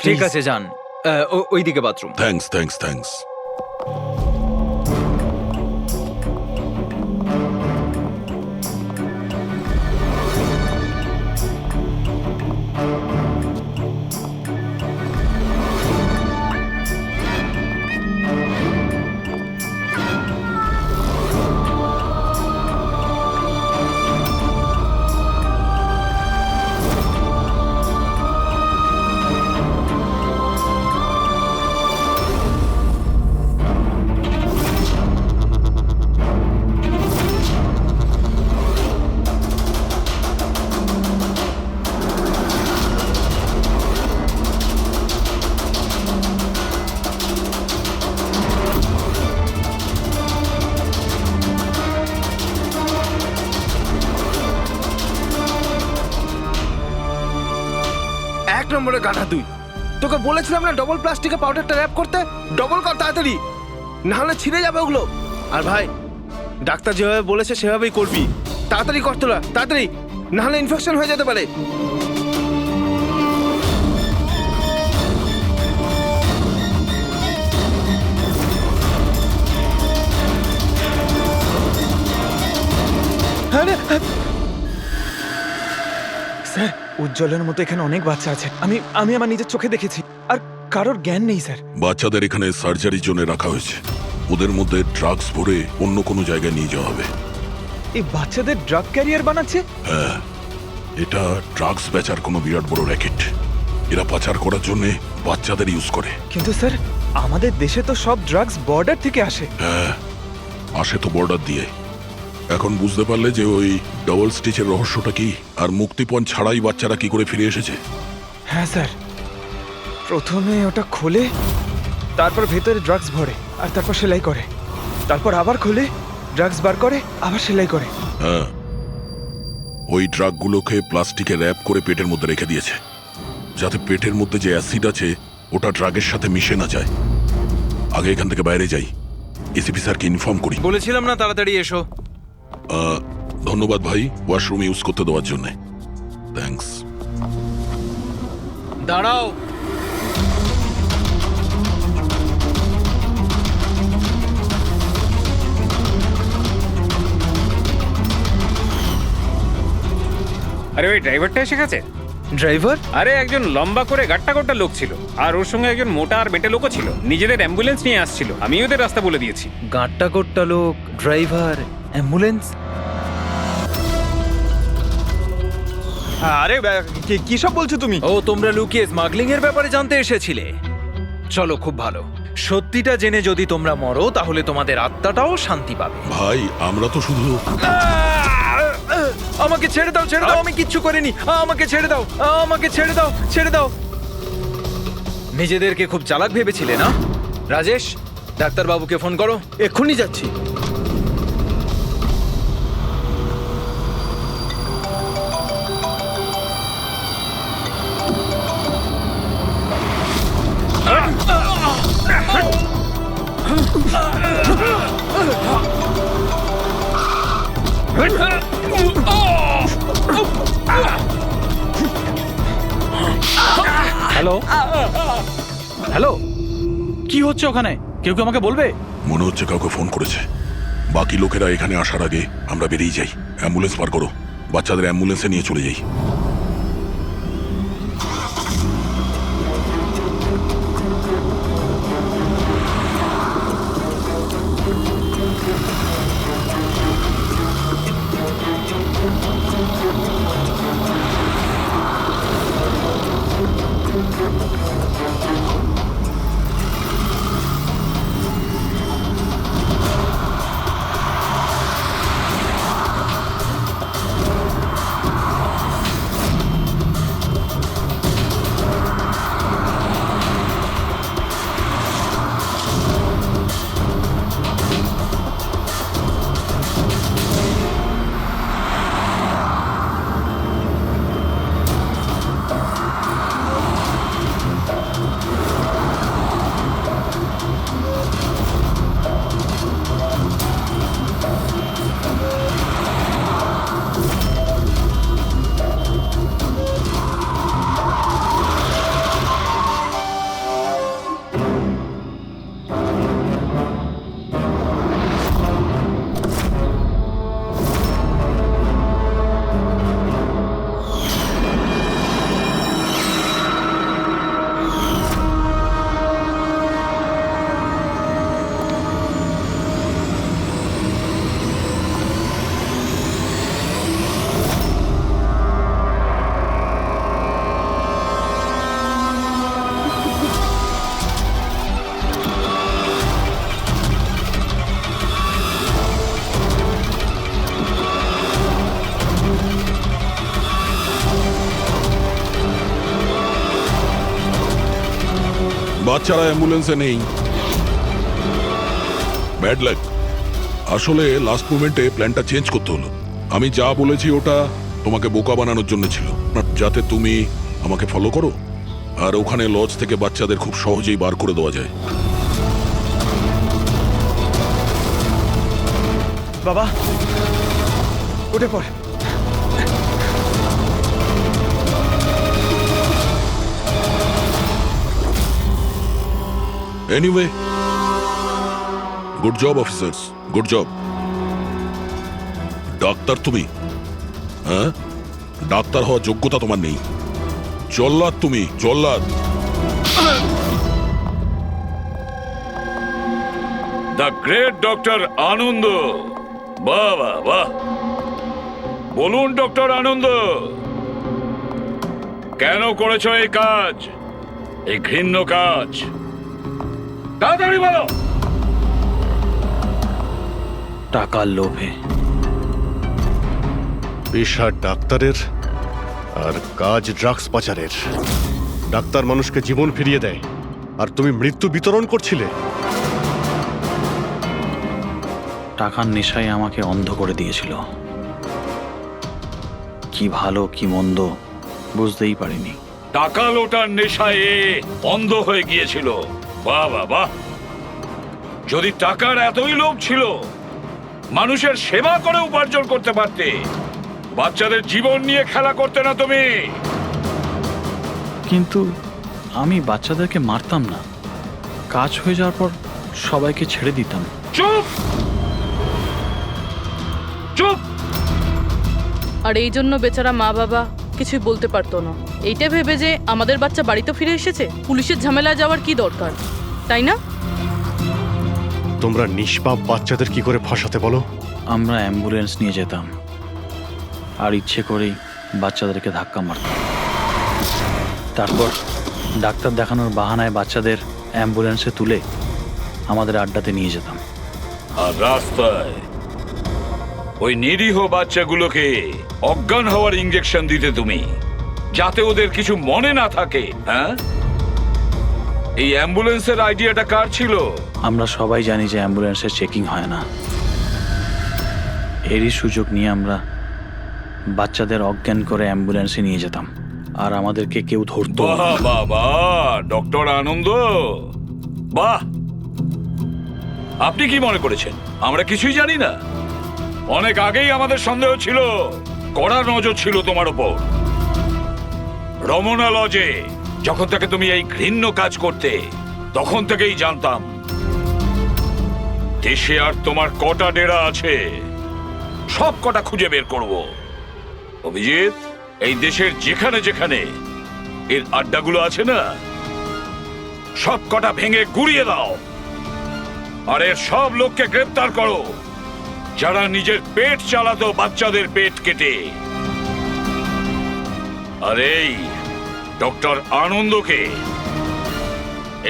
ঠিক আছে যান, ওইদিকে বাথরুম। Thanks thanks thanks. এক নম্বরে গাধা তুই, তোকে বলেছিলাম না ডবল প্লাস্টিকে পাউডারটা র্যাপ করতে, ডবল কর তাড়াতাড়ি, না হলে ছিঁড়ে যাবে ওগুলো। আর ভাই ডাক্তার যেভাবে বলেছে সেভাবেই করবি, তাড়াতাড়ি কর তোরা, তাড়াতাড়ি, না হলে ইনফেকশন হয়ে যেতে পারে। স্যার উজ্জ্বলের মতো এখানে অনেক বাচ্চা আছে, আমি আমার নিজের চোখে দেখেছি, আর কারোর জ্ঞান নেই স্যার। বাচ্চাদের এখানে সার্জারির জন্য রাখা হয়েছে, ওদের মধ্যে ড্রাগস ভরে অন্য কোনো জায়গায় নিয়ে যাওয়া হবে। এই বাচ্চাদের ড্রাগ ক্যারিয়ার বানাচ্ছে? হ্যাঁ, এটা ড্রাগস বেচার কোনো বিরাট বড় র্যাকেট। এরা পাচার করার জন্য বাচ্চাদের ইউজ করে। কিন্তু স্যার আমাদের দেশে তো সব ড্রাগস বর্ডার থেকে আসে। হ্যাঁ, আসে তো বর্ডার দিয়ে। এখন বুঝতে পারলে যে ওই ডবল স্টিচের রহস্যটা কি, আর মুক্তিপণ ছাড়াই বাচ্চারা কি করে ফিরে এসেছে? হ্যাঁ স্যার, প্রথমে ওটা খোলে, তারপর ভেতরে ড্রাগস ভরে, আর তারপর সেলাই করে, তারপর আবার খোলে, ড্রাগস বার করে, আবার সেলাই করে। হ্যাঁ, ওই ড্রাগগুলোকে প্লাস্টিকে র্যাপ করে পেটের মধ্যে রেখে দিয়েছে, যাতে পেটের মধ্যে যে অ্যাসিড আছে ওটা ড্রাগের সাথে মিশে না যায়। আগে এখান থেকে বাইরে যাই, এসিপি স্যারকে ইনফর্ম করি। বলেছিলাম না তাড়াতাড়ি এসো। ধন্যবাদ ভাই ওয়াশরুম ইউজ করতে দেওয়ার জন্য। থ্যাঙ্কস। দাঁড়াও, আরে ওই ড্রাইভারটা এসে গেছে। ড্রাইভার? আরে একজন লম্বা করে গাট্টা গোট্টা লোক ছিল, আর ওর সঙ্গে একজন মোটা আর বেটে লোকও ছিল। নিজেদের অ্যাম্বুলেন্স নিয়ে আসছিল, আমি ওদের রাস্তা বলে দিয়েছি। গাঁটটা কোট্টা লোক, ড্রাইভার, অ্যাম্বুলেন্স। আরে কি সব বলছো তুমি? ও, তোমরা লুকিয়ে স্মাগলিং এর ব্যাপারে জানতে এসেছিলে? চলো, খুব ভালো। সত্যিটা জেনে যদি তোমরা মরো তাহলে তোমাদের আত্মাটাও শান্তি পাবে। ভাই আমরা তো শুধু আমাকে ছেড়ে দাও, ছেড়ে দাও, আমি কিচ্ছু করিনি, আমাকে ছেড়ে দাও, আমাকে ছেড়ে দাও, ছেড়ে দাও। নিজেদেরকে খুব চালাক ভেবেছিলে না? রাজেশ, ডাক্তারবাবুকে ফোন করো। এক্ষুনি যাচ্ছি। হ্যালো হ্যালো, কি হচ্ছে ওখানে? কেউ কি আমাকে বলবে? মনে হচ্ছে কাউকে ফোন করেছে। বাকি লোকেরা এখানে আসার আগে আমরা বেরিয়ে যাই। অ্যাম্বুলেন্স পার করো, বাচ্চাদের অ্যাম্বুলেন্সে নিয়ে চলে যাই। বাচ্চারা অ্যাম্বুলেন্সে নেই। Bad luck. আসলে লাস্ট মোমেন্টে প্ল্যানটা চেঞ্জ করতে হলো। আমি যা বলেছি ওটা তোমাকে বোকা বানানোর জন্য ছিল, যাতে তুমি আমাকে ফলো করো আর ওখানে লজ থেকে বাচ্চাদের খুব সহজেই বার করে দেওয়া যায়। বাবা উঠে পড়। Anyway, good job officers, good job. Doctor তুমি? হ্যাঁ, ডাক্তার হওয়ার যোগ্যতা তোমার নেই। জল্লাদ তুমি, জল্লাদ। দ্য গ্রেট ডক্টর আনন্দ। বাহ বাহ বাহ। বলুন ডক্টর আনন্দ, কেন করেছো এই কাজ, এই ঘৃণ্য কাজ? তাড়াতাড়ি বলো। টাকার লোভে। পেশা ডাক্তারের আর কাজ ড্রাগস পাচারের। ডাক্তার মানুষকে জীবন ফিরিয়ে দেয় আর তুমি মৃত্যু বিতরণ করছিলে। টাকার নেশায় আমাকে অন্ধ করে দিয়েছিল। কি ভালো কি মন্দ বুঝতেই পারিনি। টাকা লোটার নেশায় অন্ধ হয়ে গিয়েছিল। বাহ বাহ বাহ। যদি টাকার এতই লোভ ছিল, মানুষের সেবা করে উপার্জন করতে পারতে। বাচ্চাদের জীবন নিয়ে খেলা করতে না তুমি। কিন্তু আমি বাচ্চাদেরকে মারতাম না, কাজ হয়ে যাওয়ার পর সবাইকে ছেড়ে দিতাম। চুপ চুপ। আর এই জন্য বেচারা মা বাবা কিছুই বলতে পারতো না, এইটা ভেবে যে আমাদের বাচ্চা বাড়িতে ফিরে এসেছে, পুলিশের ঝামেলায় যাওয়ার কি দরকার, তাই না? তোমরা নিষ্পাপ বাচ্চাদের কি করে ফাঁসাতে বলো? আমরা অ্যাম্বুলেন্স নিয়ে যেতাম আর ইচ্ছে করেই বাচ্চাদেরকে ধাক্কা মারতাম। তারপর ডাক্তার দেখানোর বাহানায় বাচ্চাদের অ্যাম্বুলেন্সে তুলে আমাদের আড্ডাতে নিয়ে যেতাম। আর রাস্তায় ওই নিরীহ বাচ্চাগুলোকে অজ্ঞান হওয়ার ইঞ্জেকশন দিতে তুমি, যাতে ওদের কিছু মনে না থাকে। হ্যাঁ, এই অ্যাম্বুলেন্সের আইডিয়াটা কার ছিল? আমরা সবাই জানি যে অ্যাম্বুলেন্সের চেকিং হয় না। এরই সুযোগ নিয়ে আমরা বাচ্চাদের অজ্ঞান করে অ্যাম্বুলেন্সে নিয়ে যেতাম আর আমাদেরকে কেউ ধরতো না। বাহ বাহ বাহ ডক্টর আনন্দ, বাহ। আপনি কি মনে করেছেন আমরা কিছুই জানি না? অনেক আগেই আমাদের সন্দেহ ছিল, কড়া নজর ছিল তোমার ওপর। রমনা লজে যখন থেকে তুমি এই ঘৃণ্য কাজ করতে, তখন থেকেই জানতাম দেশে আর তোমার কটা ডেরা আছে সব কটা খুঁজে বের করব। অভিজিৎ, এই দেশের যেখানে যেখানে এর আড্ডাগুলো আছে না, সব কটা ভেঙে গুড়িয়ে দাও আর এর সব লোককে গ্রেফতার করো যারা নিজের পেট চালাতো বাচ্চাদের পেট কেটে। আর এই ডক্টর আনন্দকে,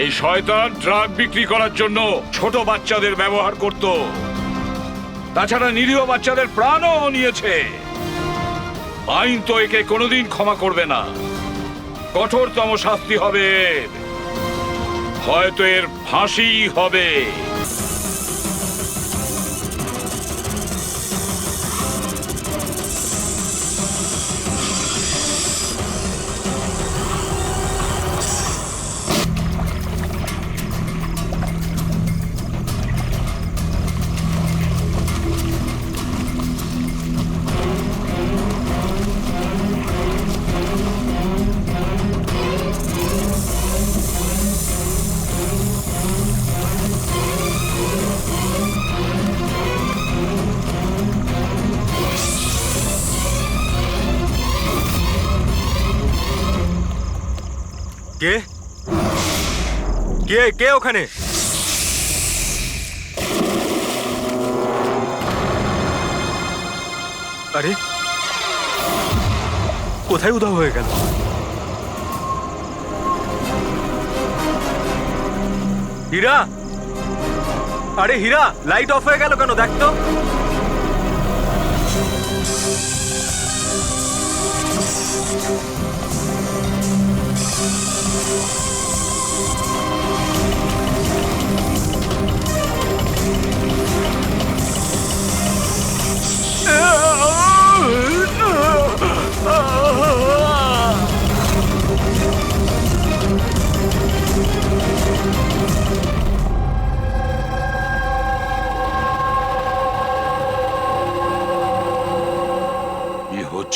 এই শয়তান ড্রাগ বিক্রি করার জন্য ছোট বাচ্চাদের ব্যবহার করত। তাছাড়া নিরীহ বাচ্চাদের প্রাণও নিয়েছে। আইন তো একে কোনোদিন ক্ষমা করবে না। কঠোরতম শাস্তি হবে, হয়তো এর ফাঁসি হবে। কে কে কে ওখানে? আরে কোথায় উধাও হয়ে গেল? হীরা, আরে হীরা, লাইট অফ হয়ে গেল কেন? দেখ তো।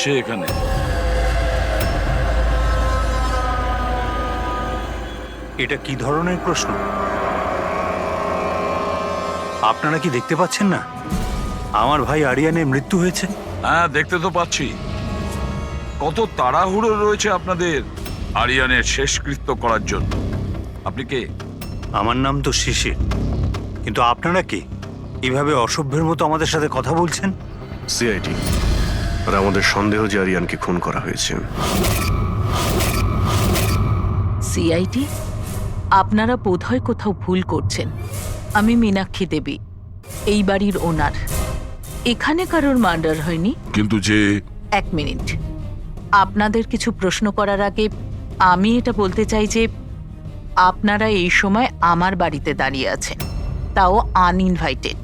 হচ্ছে এখানে? এটা কি ধরনের প্রশ্ন? আপনারা কি দেখতে পাচ্ছেন না আমার ভাই আরিয়ানের মৃত্যু হয়েছে? হ্যাঁ, দেখতে তো পাচ্ছি। কত তাড়াহুড়ো রয়েছে আপনাদের আরিয়ানের শেষকৃত্য করার জন্য। আপনি কে? আমার নাম তো শিশির, কিন্তু আপনারা কি এভাবে অসভ্যের মতো আমাদের সাথে কথা বলছেন? সিআইডি, আর আমাদের সন্দেহ যে আরিয়ানকে খুন করা হয়েছে। সিআইডি, আপনারা বোধহয় কোথাও ভুল করছেন। আমি মীনাক্ষী দেবী, এই বাড়ির ওনার। এখানে কারোর মার্ডার হয়নি। কিন্তু যে এক মিনিট, আপনাদের কিছু প্রশ্ন করার আগে আমি এটা বলতে চাই যে আপনারা এই সময় আমার বাড়িতে দাঁড়িয়ে আছেন, তাও আনইনভাইটেড,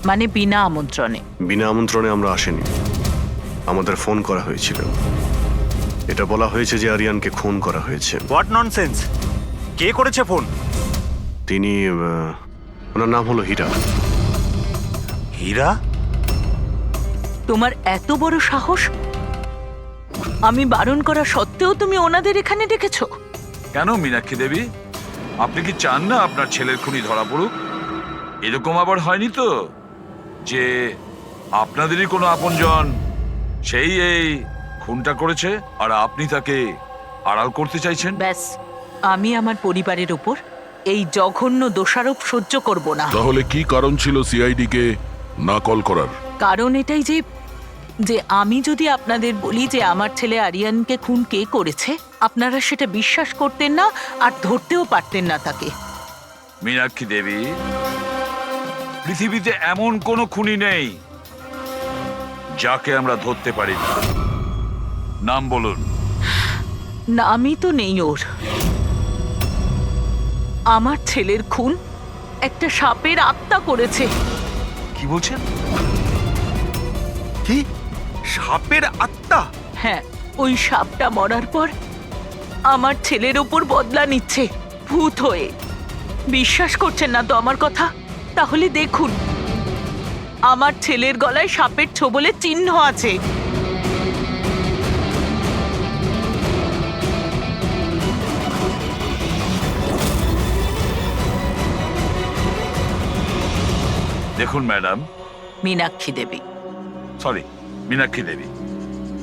মানে বিনা আমন্ত্রণে। বিনা আমন্ত্রণে আমরা আসিনি, আমাদের ফোন করা হয়েছিল। এটা বলা হয়েছে যে আরিয়ানকে খুন করা হয়েছে। What nonsense! কে করেছে ফোন? তিনি ওনার নাম হলো হীরা। হীরা? তোমার এত বড় সাহস! আমি বারণ করা সত্ত্বেও তুমি ওনাদের এখানে ডেকেছো? কেন মীনাক্ষী দেবী, আপনি কি চান না আপনার ছেলের খুনি ধরা পড়ুক? এরকম আবার হয়নি তো যে আপনাদেরই কোনো আপনজন সেই এই খুনটা করেছে আর আপনি তাকে আড়াল করতে চাইছেন? ব্যাস, আমি আমার পরিবারের উপর এই জঘন্য দোষারোপ সহ্য করব না। তাহলে কি কারণ ছিল সিআইডি কে না কল করার? কারণ এটাই যে যে আমি যদি আপনাদের বলি যে আমার ছেলে আরিয়ানকে খুন কে করেছে, আপনারা সেটা বিশ্বাস করতেন না আর ধরতেও পারতেন না তাকে। মীনাক্ষী দেবী, পৃথিবীতে এমন কোনো খুনি নেই যাকে আমরা ধরতে পারি না। নাম বলুন। নামই তো নেই ওর। আমার ছেলের খুন একটা সাপের আত্মা করেছে। কি বলছেন? কি? সাপের আত্মা? হ্যাঁ, ওই সাপটা মরার পর আমার ছেলের ওপর বদলা নিচ্ছে ভূত হয়ে। বিশ্বাস করছেন না তো আমার কথা? তাহলে দেখুন, আমার ছেলের গলায় সাপের ছোবলের চিহ্ন আছে। দেখুন ম্যাডাম, মীনাক্ষী দেবী। সরি, মীনাক্ষী দেবী,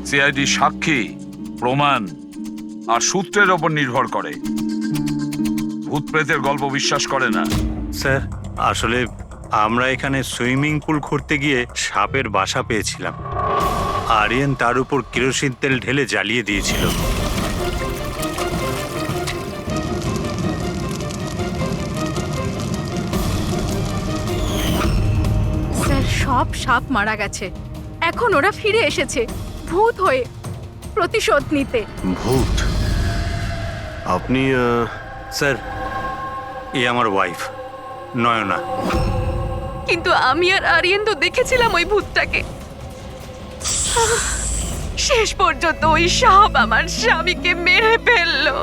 সিআইডি সাক্ষী, প্রমাণ আর সূত্রের ওপর নির্ভর করে। ভূত প্রেতের গল্প বিশ্বাস করে না। স্যার, আসলে আমরা এখানে সুইমিং পুল করতে গিয়ে সাপের বাসা পেয়েছিলাম। আরিয়ান তার উপর কেরোসিন তেল ঢেলে জ্বালিয়ে দিয়েছিল। স্যার, সব সাপ মারা গেছে। এখন ওরা ফিরে এসেছে ভূত হয়ে প্রতিশোধ নিতে। ভূত? আপনি স্যার, এ আমার ওয়াইফ নয়না। কিন্তু আমি আর আরিয়ান তো দেখেছিলাম ওই ভূতটাকে। শেষ পর্যন্ত ওই সাপ আমার স্বামীকে মেরে ফেললো।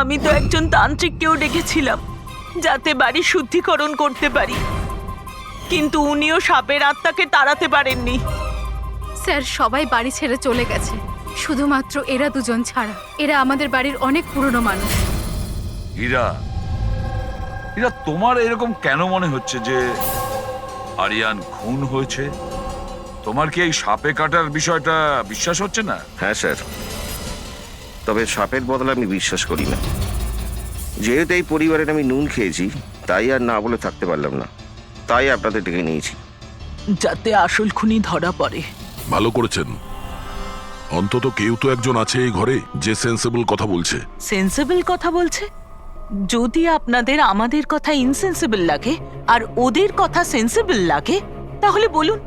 আমি তো একজন তান্ত্রিককেও ডেকেছিলাম যাতে বাড়ি শুদ্ধিকরণ করতে পারি, কিন্তু উনিও সাপের আত্মাকে তাড়াতে পারেননি। স্যার, সবাই বাড়ি ছেড়ে চলে গেছে, শুধুমাত্র এরা দুজন ছাড়া। এরা আমাদের বাড়ির অনেক পুরনো মানুষ। হীরা, হীরা, তোমার এরকম কেন মনে হচ্ছে যে আরিয়ান খুন হয়েছে? তোমার কি এই সাপে কাটার বিষয়টা বিশ্বাস হচ্ছে না? হ্যাঁ স্যার, তবে সাপের বদলে আমি বিশ্বাস করি না। যেহেতু এই পরিবারের আমি নুন খেয়েছি, তাই আর না বলে থাকতে পারলাম না, তাই আপনাদের ডেকে নিয়েছি। যাতে আসল খুনি ধরা পড়ে। ভালো করেছেন। অন্তত কেউ তো একজন আছে এই ঘরে যে সেন্সেবল কথা বলছে। সেন্সিবল কথা বলছে? যদি আপনাদের আমাদের কথা ইনসেন্সিবল লাগে আর ওদের কথা সেন্সিবল লাগে, তাহলে বলুন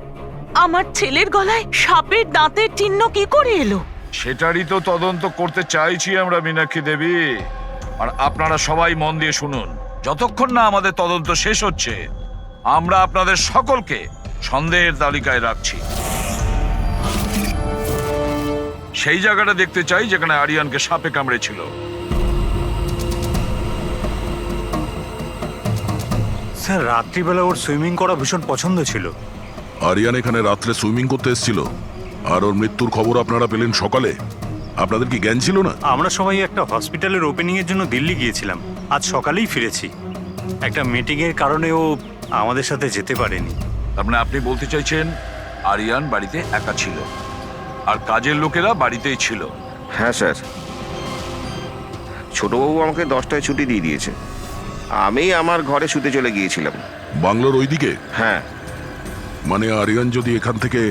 আমার ছেলের গলায় সাপের দাঁতের চিহ্ন কি করে এলো? সেটারই তো তদন্ত করতে চাইছি আমরা মীনাক্ষী দেবী। আর আপনারা সবাই মন দিয়ে শুনুন, যতক্ষণ না আমাদের তদন্ত শেষ হচ্ছে আমরা আপনাদের সকলকে সন্দেহের তালিকায় রাখছি। সেই জায়গাটা দেখতে চাই যেখানে আরিয়ানকে সাপে কামড়েছিল। স্যার, রাত্রিবেলা ওর সুইমিং করা ভীষণ পছন্দ ছিল। আরিয়ান এখানে রাত্রে সুইমিং করতে এসেছিল আর ওর মৃত্যুর খবর আপনারা পেলেন সকালে। আপনাদের কি জ্ঞান ছিল না? আমরা সবাই একটা হসপিটালের ওপেনিং এর জন্য দিল্লি গিয়েছিলাম, আজ সকালেই ফিরেছি। একটা মিটিং এর কারণে ও আমাদের সাথে যেতে পারেনি। তার মানে আপনি বলতে চাইছেন আরিয়ান বাড়িতে একা ছিল আর কাজের লোকেরা বাড়িতেই ছিল? হ্যাঁ স্যার, ছোটবাবু আমাকে 10টায় ছুটি দিয়ে দিয়েছে। আমি আমার ঘরে শুতে চলে গিয়েছিলাম। বাংলোর ওইদিকে? হ্যাঁ। মানে আরিয়ান যদি এখান থেকে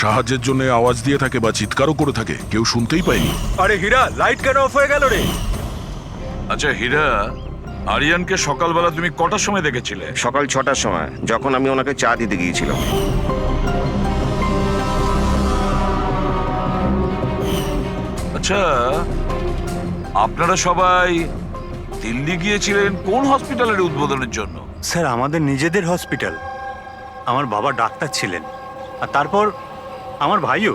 সাহায্যের জন্য আওয়াজ দিয়ে থাকে বা চিৎকারও করে থাকে, কেউ শুনতেই পায়নি? আরে হীরা, লাইট কেন অফ হয়ে গেল রে? আচ্ছা হীরা, আরিয়ানকে সকালবেলা তুমি কটার সময় দেখেছিলে? সকাল 6টার সময়, যখন আমি ওনাকে চা দিতে গিয়েছিলাম। আচ্ছা, আপনারা সবাই দিল্লি গিয়েছিলেন কোন হসপিটালের উদ্বোধনের জন্য? স্যার, আমাদের নিজেদের হসপিটাল। আমার বাবা ডাক্তার ছিলেন, আর তারপর আমার ভাইও,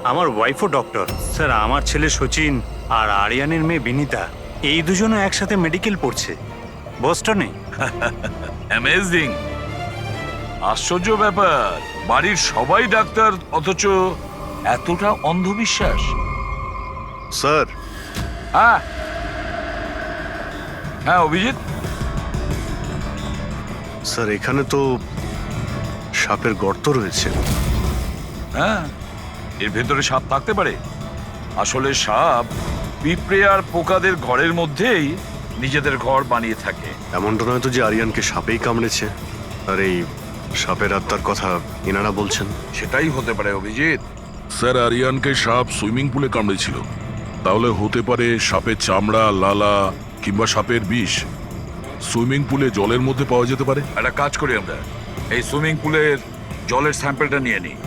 আমার ওয়াইফও ডক্টর। স্যার, আমার ছেলে সচিন আর আরিয়ানের মেয়ে বিনীতা, এই দুজনও একসাথে মেডিকেল পড়ছে বোস্টনে। অ্যামেজিং, আশ্চর্য ব্যাপার। বাড়ির সবাই ডাক্তার অথচ এতটা অন্ধবিশ্বাস। স্যার। হ্যাঁ হ্যাঁ অভিজিৎ। স্যার, এখানে তো সাপের গর্ত রয়েছে। হ্যাঁ, এর ভেতরে সাপ থাকতে পারে। আসলে সাপ পিঁপড়ে আর পোকাদের ঘরের মধ্যেই নিজেদের ঘর বানিয়ে থাকে। এমনটা নয় তো যে আরিয়ানকে সাপেই কামড়েছে আর এই সাপের আত্মার কথা এনারা বলছেন? সেটাই হতে পারে অভিজিৎ। স্যার, আরিয়ানকে সাপ সুইমিং পুলে কামড়েছিল, তাহলে হতে পারে সাপের চামড়া, লালা কিংবা সাপের বিষ সুইমিং পুলে জলের মধ্যে পাওয়া যেতে পারে। একটা কাজ করি আমরা, এই সুইমিং পুলের জলের স্যাম্পলটা নিয়ে নিই,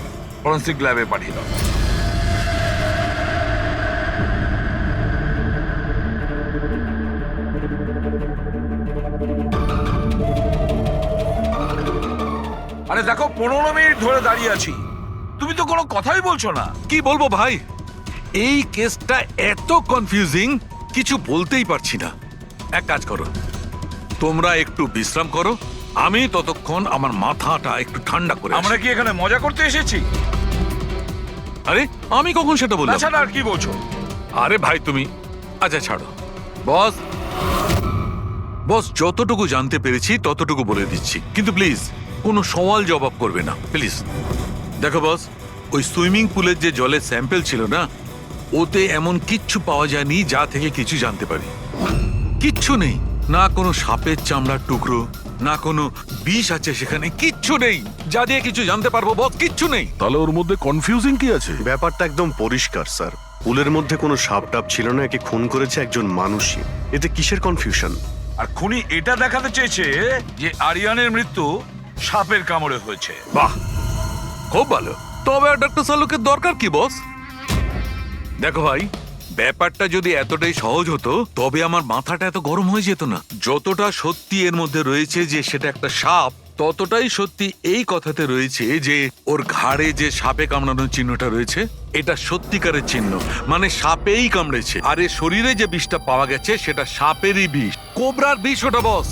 ফরেন্সিক ল্যাবে পাঠিয়ে দাও। আরে দেখো, 15 মিনিট ধরে দাঁড়িয়ে আছি, তুমি তো কোনো কথাই বলছো না। কি বলবো ভাই, এই কেসটা এত কনফিউজিং, কিছু বলতেই পারছি না। এক কাজ করো, তোমরা একটু বিশ্রাম করো, আমি ততক্ষণ আমার মাথাটা একটু ঠান্ডা করে আমরা কি এখানে মজা করতে এসেছি? আরে আমি কখন সেটা বললাম? তাছাড়া আর কি বলছো? আরে ভাই তুমি, আচ্ছা ছাড়ো। বস বস, যতটুকু জানতে পেরেছি ততটুকু বলে দিচ্ছি, কিন্তু প্লিজ কোনো সওয়াল জবাব করবে না প্লিজ। দেখো বস, ওই সুইমিং পুলের যে জলের স্যাম্পল ছিল না, ওতে এমন কিচ্ছু পাওয়া যায়নি যা থেকে কিছু জানতে পারি। কিচ্ছু নেই, না কোনো সাপের চামড়ার টুকরো, না কোনো বিষ আছে সেখানে, কিচ্ছু নেই যা দিয়ে কিছু জানতে পারবো বস, কিচ্ছু নেই। তাহলে ওর মধ্যে কনফিউজিং কি আছে? ব্যাপারটা একদম পরিষ্কার স্যার। পুলের মধ্যে কোনো সাপ টাপ ছিল না, একে খুন করেছে একজন মানুষই। এতে কিসের কনফিউশন? আর খুনি এটা দেখাতে চেয়েছে যে আরিয়ানের মৃত্যু সাপের কামড়ে হয়েছে। বাহ, খুব ভালো। তবে ডক্টর সালুকের দরকার কি বস? দেখো ভাই, ব্যাপারটা যদি এতটাই সহজ হতো তবে আমার মাথাটা এত গরম হয়ে যেত না। যতটা সত্যি এর মধ্যে রয়েছে যে সেটা একটা সাপ, ততটাই সত্যি এই কথাতে রয়েছে যে ওর ঘাড়ে যে সাপে কামড়ানোর চিহ্নটা রয়েছে, এটা সত্যিকারের চিহ্ন, মানে সাপেই কামড়েছে। আর এর শরীরে যে বিষটা পাওয়া গেছে সেটা সাপেরই বিষ, কোবরার বিষ ওটা বস।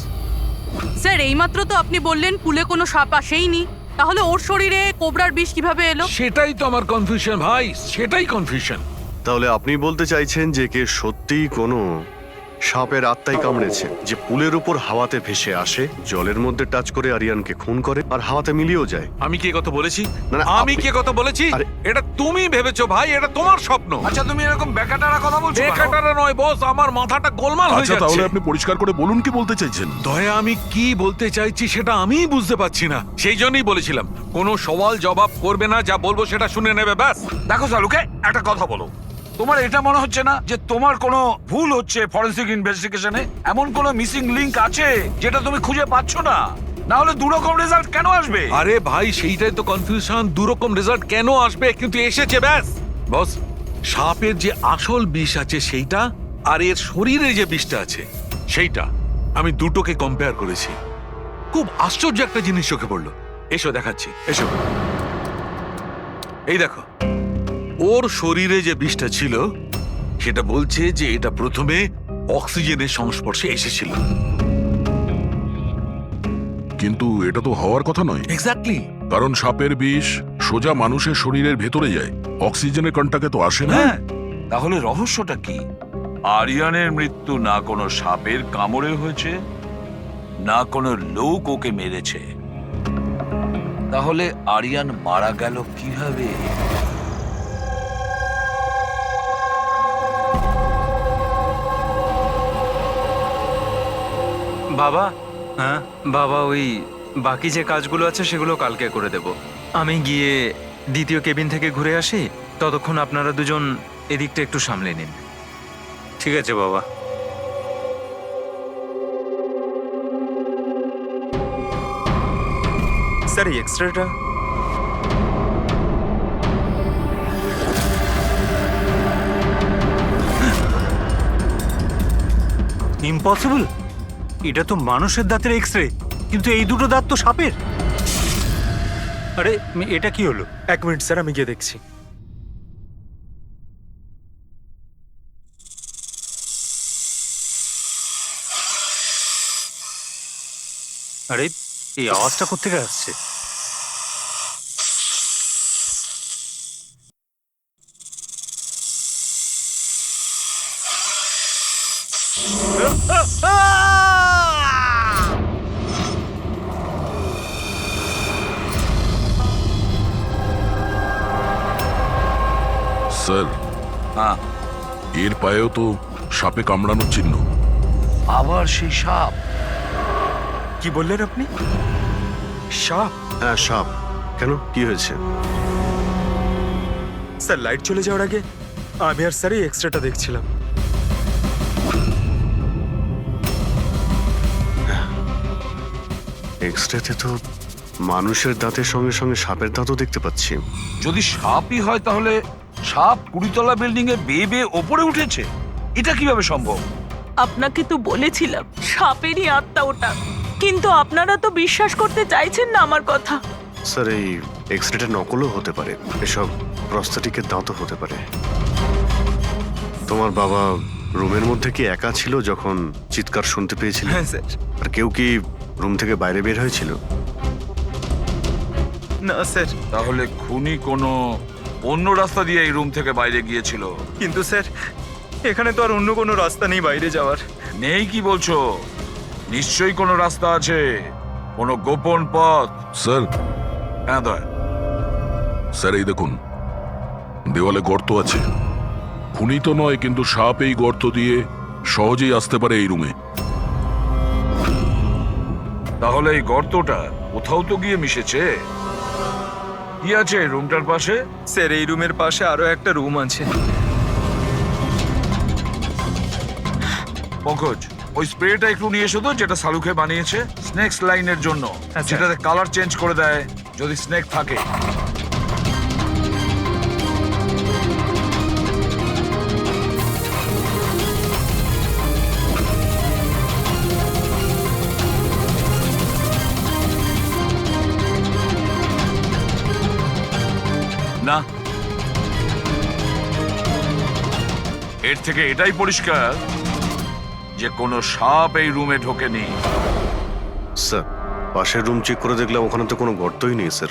স্যার, এইমাত্র তো আপনি বললেন পুলে কোনো সাপ আসেইনি, তাহলে ওর শরীরে কোবরার বিষ কিভাবে এলো? সেটাই তো আমার কনফিউশন ভাই, সেটাই কনফিউশন। তাহলে আপনি বলতে চাইছেন যে কে সত্যিই কোনো সাপের আত্মাই কামড়েছে, যে পুলের উপর হাওয়াতে ভেসে আসে, জলের মধ্যে টাচ করে আরিয়ানকে খুন করে আর হাওয়াতে মিলিয়েও যায়। আমি কি কথা বলেছি? না, আমি কি কথা বলেছি? এটা তুমি ভেবেছো ভাই, এটা তোমার স্বপ্ন। আচ্ছা, তুমি এরকম বেকাটারা কথা বলছো? বেকাটারা নয় বস, আমার মাথাটা গোলমাল হয়ে আচ্ছা, যাচ্ছে। তাহলে আপনি পরিষ্কার করে বলুন কি বলতে চাইছেন। দয়া, আমি কি বলতে চাইছি সেটা আমিই বুঝতে পারছি না, সেই জন্যই বলেছিলাম কোনো সওয়াল জবাব করবে না, যা বলবো সেটা শুনে নেবে ব্যাস। দেখো সালুকে, একটা কথা বলো, তোমার এটা মনে হচ্ছে না যে তোমার কোনো ভুল হচ্ছে ফরেন্সিক ইনভেস্টিগেশনে? এমন কোনো মিসিং লিংক আছে যেটা তুমি খুঁজে পাচ্ছ না? না হলে দুরকম রেজাল্ট কেন আসবে? আরে ভাই, সেইটাই তো কনফিউশন, দুরকম রেজাল্ট কেন আসবে, কিন্তু এসেছে ব্যাস। বস, সাপের যে আসল বিষ আছে সেইটা, আর এর শরীরে যে বিষটা আছে সেইটা, আমি দুটোকে কম্পেয়ার করেছি। খুব আশ্চর্য একটা জিনিস চোখে পড়লো। এসো দেখাচ্ছি, এসো। এই দেখো, ওর শরীরে যে বিষটা ছিল সেটা বলছে যে এটা প্রথমে অক্সিজেনের সংস্পর্শে এসেছিল। কিন্তু এটা তো হওয়ার কথা নয়। এক্স্যাক্টলি। কারণ সাপের বিষ সোজা মানুষের শরীরের ভেতরে যায়, অক্সিজেনের কন্টাক্টে তো আসে না। হ্যাঁ, তাহলে রহস্যটা কি? আরিয়ানের মৃত্যু না কোনো সাপের কামড়ে হয়েছে, না কোনো লোক ওকে মেরেছে। তাহলে আরিয়ান মারা গেল কিভাবে? বাবা, হ্যাঁ বাবা, ওই বাকি যে কাজগুলো আছে সেগুলো কালকে করে দেব। আমি গিয়ে দ্বিতীয় কেবিন থেকে ঘুরে আসি, ততক্ষণ আপনারা দুজন এদিকটা একটু সামলে নিন। ঠিক আছে বাবা। স্যার, এই এক্সট্রাটা ইম্পসিবল, এটা তো মানুষের দাঁতের এক্স রে, কিন্তু এই দুটো দাঁত তো সাপের। আরে এটা কি হলো? 1 মিনিট স্যার, আমি গিয়ে দেখছি। আরে এই আওয়াজটা কোত্থেকে আসছে? স্যার, হ্যাঁ, এর পায়েও তো সাপে কামড়ানোর চিহ্ন। আবার সেই সাপ? কি বললেন আপনি? সাপ? হ্যাঁ, সাপ। কেন, কি হয়েছে? স্যার, লাইট চলে যাওয়ার আগে আমি আর স্যার এই এক্সট্রাটা দেখছিলাম। এক্সরেতে তো মানুষের দাঁতের সঙ্গে সঙ্গে সাপের দাঁতও দেখতে পাচ্ছি। যদি সাপই হয় তাহলে সাপ 20তলা বিল্ডিং এ বেয়ে বেয়ে ওপরে উঠেছে, এটা কিভাবে সম্ভব? আপনাকে তো বলেছিলাম সাপেরই আত্মা ওটা, কিন্তু আপনারা তো বিশ্বাস করতে চাইছেন না আমার কথা। স্যার, এই এক্সরেটা নকলও হতে পারে, এসব প্রস্থেটিকের দাঁতও হতে পারে। তোমার বাবা রুমের মধ্যে কি একা ছিল যখন চিৎকার শুনতে পেয়েছিল? হ্যাঁ স্যার। আর কেউ কি রুম থেকে বাইরে বের হয়েছিল? না স্যার। তাহলে খুনি কোনো অন্য রাস্তা দিয়ে এই রুম থেকে বাইরে গিয়েছিল। কিন্তু স্যার, এখানে তো আর অন্য কোনো রাস্তা নেই বাইরে যাওয়ার। নেই কি বলছো? নিশ্চয়ই কোনো রাস্তা আছে, কোনো গোপন পথ। স্যার, হ্যাঁ দয়া। স্যার এই দেখুন, দেওয়ালে গর্ত আছে। খুনি তো নয়, কিন্তু সাপ এই গর্ত দিয়ে সহজেই আসতে পারে এই রুমে। তাহলে এই গর্তটা কোথাও তো গিয়ে মিশেছে। কি আছে এই রুমটার পাশে? স্যার, এই রুমের পাশে আরো একটা রুম আছে। পঙ্কজ, ওই স্প্রেটা একটু নিয়ে এসো তো, যেটা সালুকে বানিয়েছে স্নেক্স লাইনের জন্য, যেটাতে কালার চেঞ্জ করে দেয় যদি স্নেক থাকে। না, এর থেকে এটাই পরিষ্কার যে কোনো সাপ এই রুমে ঢোকেনি। স্যার, পাশের রুম চেক করে দেখলাম ওখানে তো কোনো গর্তই নেই স্যার।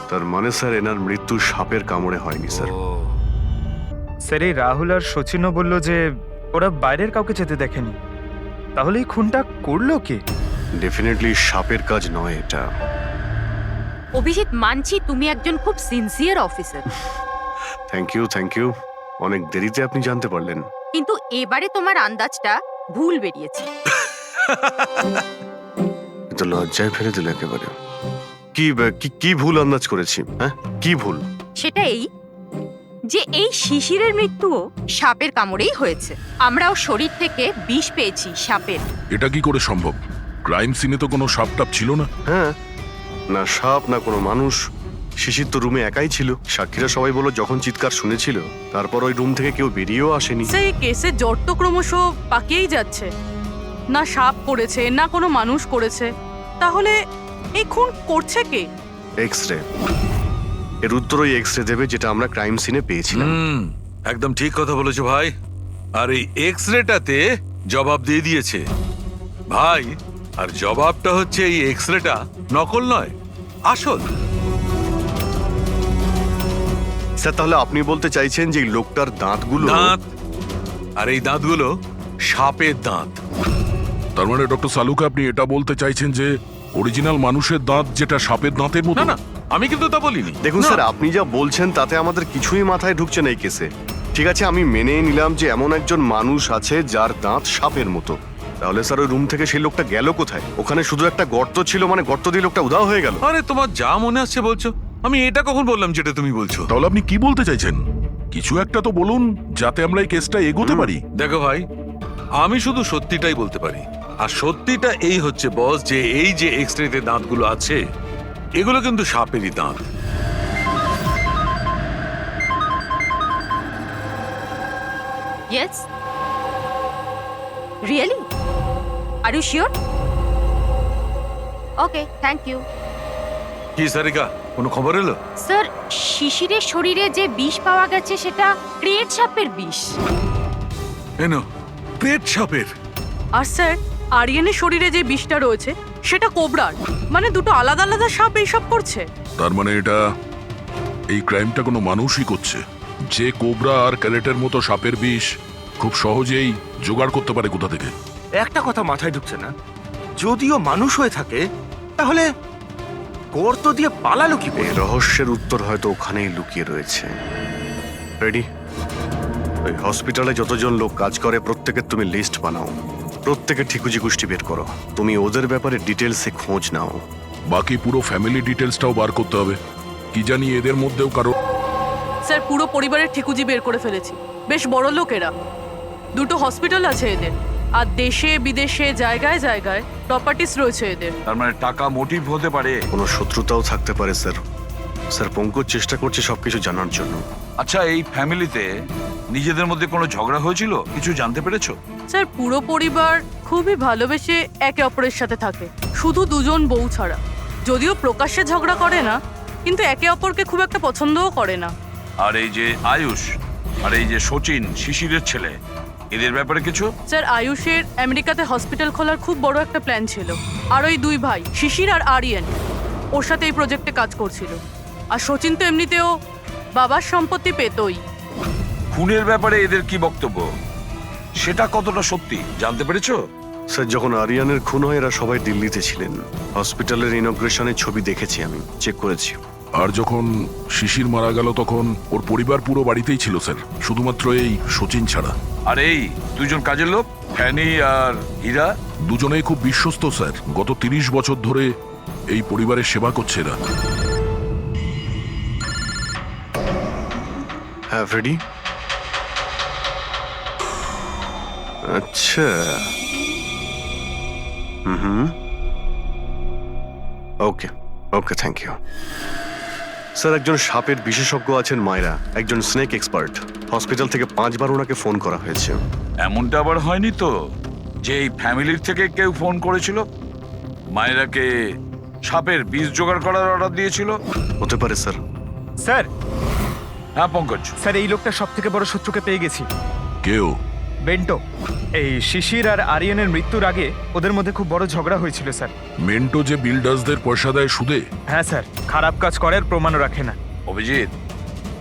তার মানে স্যার, এনার মৃত্যু সাপের কামড়ে হয়নি স্যার। স্যার, এই রাহুল আর সচিনও বললো যে ওরা বাইরের কাউকে যেতে দেখেনি। তাহলে এই খুনটা করলো কে? ডেফিনেটলি সাপের কাজ নয় এটা। অভিজিৎ, মানছি তুমি একজন খুব সিনসিয়ার অফিসার, থ্যাংক ইউ। অনেক দেরিতে আপনি জানতে পারলেন। কিন্তু এবারে তোমার আন্দাজটা ভুল বেরিয়েছে। কিন্তু লজ্জায় ফেলে দিল একেবারে। কি ভুল আন্দাজ করেছি? হ্যাঁ, কি ভুল? সেটা এই যে এই শিশিরের মৃত্যুও সাপের কামড়েই হয়েছে। আমরা ওর শরীর থেকে বিষ পেয়েছি সাপের। এটা কি করে সম্ভব? ক্রাইম সিনে তো কোনো সাপ টাপ ছিল না। হ্যাঁ, না সাপ না কোনো মানুষ। শিশির তো রুমে একাই ছিল। সাক্ষীরা সবাই বলল যখন চিৎকার শুনেছিল তারপর ওই রুম থেকে কেউ বেরিয়েও আসেনি। সেই কেসের জট তো ক্রমশ পাকিয়েই যাচ্ছে। না সাপ করেছে, না কোনো মানুষ করেছে। তাহলে এই খুন করছে কে? এক্সরে। এর উত্তর ওই এক্সরে দেবে যেটা আমরা ক্রাইম সিনে পেয়েছিলাম। একদম ঠিক কথা বলেছো ভাই। আর এই এক্স রেটাতে জবাব দিয়ে দিয়েছে। ভাই, আর জবাবটা হচ্ছে এই এক্সরেটা নকল নয়, আসল। স্যার তাহলে আপনি বলতে চাইছেন যে এই লোকটার দাঁতগুলো দাঁত, আর এই দাঁতগুলো সাপের দাঁত। তার মানে ডক্টর সালুকে আপনি এটা বলতে চাইছেন যে অরিজিনাল মানুষের দাঁত যেটা সাপের দাঁতের মতো? না না, আমি কিন্তু তা বলিনি। দেখুন না। স্যার, আপনি যা বলছেন তাতে আমাদের কিছুই মাথায় ঢুকছে না এই কেসে। ঠিক আছে, আমি মেনে নিলাম যে এমন একজন মানুষ আছে যার দাঁত সাপের মতো। তাহলে স্যার ওই রুম থেকে সেই লোকটা গেল কোথায়? ওখানে শুধু একটা গর্ত ছিল, মানে গর্ত দিয়ে লোকটা উধাও হয়ে গেল। আরে তোমার যা মনে আসছে বলছো, আমি এটা কখন বললাম যেটা তুমি বলছো? তাহলে আপনি কি বলতে চাইছেন? কিছু একটা তো বলুন যাতে আমরা এই কেসটা এগোতে পারি। দেখো ভাই, আমি শুধু সত্যিটাই বলতে পারি, আর সত্যিটা এই হচ্ছে বস, যে এই যে এক্সরেতে দাঁতগুলো আছে এগুলো কিন্তু সাপেরই দাঁত। Yes, really? Are you sure? Okay, thank you. কি সারিকা, কোনো খবর এলো? স্যার, শিশিরের শরীরে যে বিষ পাওয়া গেছে সেটা ক্রিয়েট সাপের বিষ। এনো, পেট সাপের। আর স্যার, আরিয়ানের শরীরে যে বিষটা রয়েছে সেটা কোবরার। মানে দুটো আলাদা আলাদা সাপ এইসব করছে। তার মানে এটা, এই ক্রাইমটা কোনো মানুষই করছে, যে কোবরা আর ক্যারেটের মতো সাপের বিষ খুব সহজেই জোগাড় করতে পারে কোথা থেকে। একটা কথা মাথায় ঢুকছে না, যদিও মানুষ হয়ে থাকে তাহলে গর্ত দিয়ে পালালো কি করে? এই রহস্যের উত্তর হয়তো ওখানেই লুকিয়ে রয়েছে। রেডি? ওই হসপিটালে যতজন লোক কাজ করে প্রত্যেকের তুমি লিস্ট বানাও, প্রত্যেকের ঠিকুজি গোষ্ঠী বের করো, তুমি ওদের ব্যাপারে ডিটেলসে খোঁজ নাও। বাকি পুরো ফ্যামিলি ডিটেলসটাও বার করতে হবে। কি জানি এদের মধ্যেও কারো। স্যার, পুরো পরিবারের ঠিকুজি বের করে ফেলেছি। বেশ বড় লোক এরা। দুটো হসপিটাল আছে এদের, আর দেশে বিদেশে জায়গায় জায়গায় প্রপার্টিস রয়েছে এদের। তার মানে টাকা মোটিভ হতে পারে। কোনো শত্রুতাও থাকতে পারে স্যার। স্যার, পঙ্কজ চেষ্টা করছে সবকিছু জানার জন্য। আচ্ছা, এই ফ্যামিলিতে নিজেদের মধ্যে কোনো ঝগড়া হয়েছিল? কিছু জানতে পেরেছো? স্যার, পুরো পরিবার খুবই ভালোবেসে একে অপরের সাথে থাকে, শুধু দুজন বউ ছাড়া। যদিও প্রকাশ্যে ঝগড়া করে না, কিন্তু একে অপরকে খুব একটা পছন্দও করে না। আর এই যে আয়ুষ আর এই যে সচিন, শিশিরের ছেলে, এদের ব্যাপারে কিছু? স্যার, আয়ুষের আমেরিকাতে হসপিটাল খোলার খুব বড় একটা প্ল্যান ছিল। আর ওই দুই ভাই শিশির আর আরিয়ান ওর সাথে এই প্রজেক্টে কাজ করছিল। আর সচিন তো এমনিতেও বাবার সম্পত্তি পেতই। খুনের ব্যাপারে এদের কি বক্তব্য, সেটা কতটা সত্যি জানতে পেরেছো? স্যার, যখন আরিয়ানের খুন হয় এরা সবাই দিল্লিতে ছিলেন। হসপিটালের ইনগ্রেশনের ছবি দেখেছি, আমি চেক করেছি। আর যখন শিশির মারা গেল তখন ওর পরিবার পুরো বাড়িতেই ছিল স্যার, শুধুমাত্র এই সচিন ছাড়া। আর এই দুজন কাজের লোক, ফ্যানি আর হীরা, দুজনেই খুব বিশ্বস্ত স্যার। গত 30 বছর ধরে এই পরিবারের সেবা করছে এরা। হ্যাঁ, রেডি? আচ্ছা, ওকে ওকে, থ্যাংক ইউ স্যার। একজন সাপের বিশেষজ্ঞ আছেন মায়রা, একজন স্নেক এক্সপার্ট। হসপিটাল থেকে 5 বার ওনাকে ফোন করা হয়েছে। এমনটা আবার হয়নি তো যে এই ফ্যামিলির থেকে কেউ ফোন করেছিল মায়েরাকে সাপের বীজ জোগাড় করার অর্ডার দিয়েছিল? হতে পারে স্যার। স্যার। হ্যাঁ পঙ্কজ। স্যার, এই লোকটা সব থেকে বড় শত্রুকে পেয়ে গেছি। কেউ? বেন্টো। এই শিশির আর আরিয়ানের মৃত্যুর আগে ওদের মধ্যে খুব বড় ঝগড়া হয়েছিল স্যার। মেন্টো যে বিল্ডার্সদের পয়সা দেয় সুদে? হ্যাঁ স্যার, খারাপ কাজ করার প্রমাণও রাখে না। অভিজিৎ,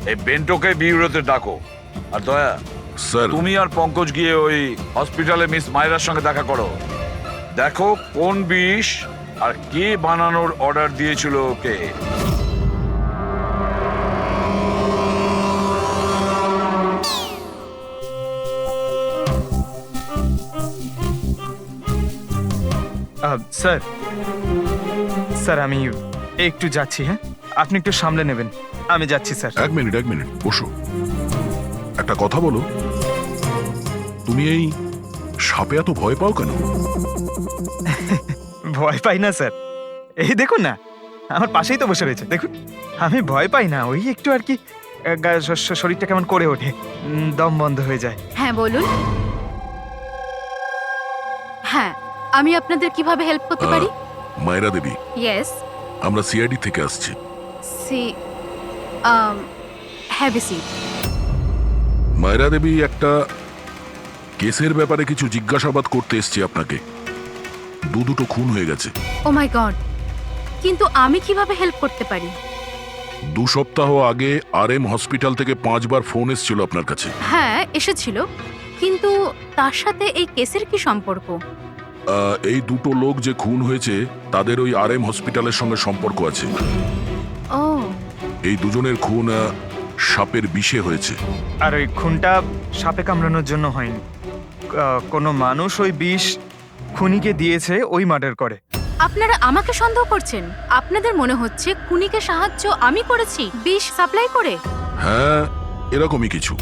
এই বেন্টোকে বিউরোতে ডাকো। আর দয়া স্যার, তুমি আর পঙ্কজ গিয়ে ওই হসপিটালে মিস মায়রার সঙ্গে দেখা করো। দেখো কোন বিষ আর কে বানানোর অর্ডার দিয়েছিল ওকে। স্যার, স্যার আমি একটু যাচ্ছি। হ্যাঁ, আপনি একটু সামলে নেবেন। আমি যাচ্ছি স্যার। এক মিনিট বসো। একটা কথা বলো, তুমি এই সাপে এত ভয় পাও কেন? ভয় পাই না স্যার, এই দেখুন না, আমার পাশেই তো বসে রয়েছে, দেখুন। আমি ভয় পাই না, ওই একটু আর কি শরীরটা কেমন করে ওঠে, দম বন্ধ হয়ে যায়। হ্যাঁ বলুন। হ্যাঁ, আমি আপনাদের কিভাবে হেল্প করতে পারি? মায়রা দেবী, ইয়েস। আমরা সিআইডি থেকে আসছি। Have a seat. মায়রা দেবী, একটা কেসের ব্যাপারে কিছু জিজ্ঞাসাবাদ করতে এসছি আপনাকে। দুটো খুন হয়ে গেছে। ও মাই গড, কিন্তু আমি কিভাবে হেল্প করতে পারি? 2 সপ্তাহ আগে RM হসপিটাল থেকে 5 বার ফোন এসেছিল আপনার কাছে। হ্যাঁ এসেছিল, কিন্তু তার সাথে এই কেসের কি সম্পর্ক? এই দুটো লোক যে খুন হয়েছে তাদের ওই RM হসপিটালের সঙ্গে সম্পর্ক আছে। ও, এই দুজনের খুন সাপের বিষে হয়েছে। আর ওই খুনটা সাপে কামড়ানোর জন্য হয়নি। কোনো মানুষ ওই বিষ খুনিকে দিয়েছে ওই মার্ডার করে। আপনারা আমাকে সন্দেহ করছেন? আপনাদের মনে হচ্ছে খুনিকে সাহায্য আমি করেছি বিষ সাপ্লাই করে? হ্যাঁ, এরকমই কিছু।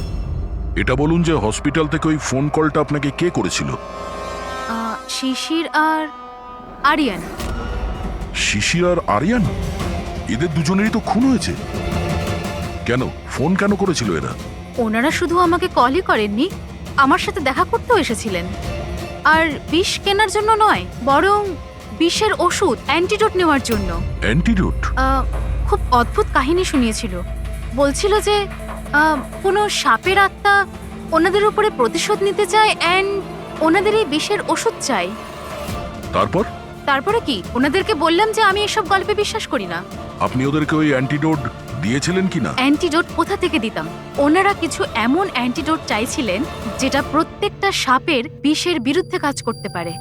এটা বলুন যে হসপিটাল থেকে ওই ফোন কলটা আপনাকে কে করেছিল? শিশির আর আরিয়ান। শিশির আর আরিয়ান? এদের দুজনেরই তো খুন হয়েছে। কেন ফোন কেন করেছিল এরা? ওনারা শুধু আমাকে কলই করেননি, আমার সাথে দেখা করতেও এসেছিলেন। আর বিষ কেনার জন্য নয়, বরং বিষের ওষুধ অ্যান্টিডোট নেওয়ার জন্য। অ্যান্টিডোট? খুব অদ্ভুত কাহিনী শুনিয়েছিল। বলছিল যে কোনো সাপের আত্মা ওনাদের উপরে প্রতিশোধ নিতে চায় অ্যান্ড ওনাদের এই বিষের ওষুধ চাই। তারপরে কি? ওনাদেরকে বললাম যে আমি এসব গল্পে বিশ্বাস করি না। আপনি ওদেরকে ওই অ্যান্টিডোট দিয়েছিলেন কি না? অ্যান্টিডোট কোথা থেকে দিতাম? ওনারা কিছু এমন অ্যান্টিডোট চাইছিলেন যেটা প্রত্যেকটা সাপের বিষের বিরুদ্ধে কাজ করতে পারে।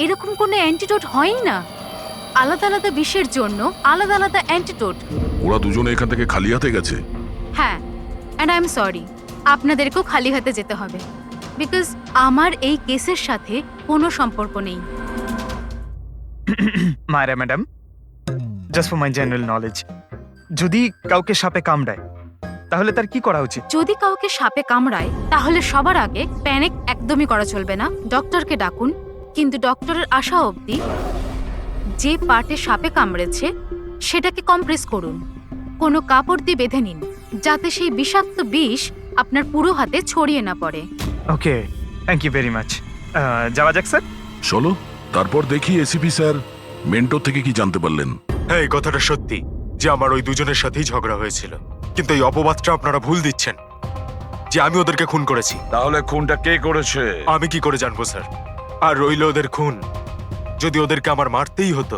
এরকম কোনো অ্যান্টিডোট হয়ই না। আলাদা আলাদা বিষের জন্য আলাদা আলাদা অ্যান্টিডোট। ওরা দুজনে এখান থেকে খালি হাতে গেছে? হ্যাঁ, অ্যান্ড আই এম সরি, আপনাদেরকেও খালি হাতে যেতে হবে, বিকজ আমার এই কেসের সাথে কোনো সম্পর্ক নেই। মায়েরা madam, just for my general knowledge, যদি কাউকে সাপে কামড়ায় তাহলে তার কি করা উচিত? যদি কাউকে সাপে কামড়ায় তাহলে সবার আগে প্যানিক একদমই করা চলবে না। ডক্টরকে ডাকুন, কিন্তু ডক্টরের আসা অবধি যে পার্টে সাপে কামড়েছে সেটাকে কম্প্রেস করুন। কোনো কাপড় দিয়ে বেঁধে নিন যাতে সেই বিষাক্ত বিষ আপনার পুরো হাতে ছড়িয়ে না পড়ে। ওকে, থ্যাংক ইউ ভেরি মাচ। যাওয়া যাক স্যার। চলো, তারপর দেখি এসিপি স্যার মেন্টর থেকে কি জানতে পারলেন। হ্যাঁ, এই কথাটা সত্যি যে আমার ওই দুজনের সাথেই ঝগড়া হয়েছিল, কিন্তু এই অপবাদটা আপনারা ভুল দিচ্ছেন যে আমি ওদেরকে খুন করেছি। তাহলে খুনটা কে করেছে? আমি কি করে জানবো স্যার? আর রইল ওদের খুন, যদি ওদেরকে আমার মারতেই হতো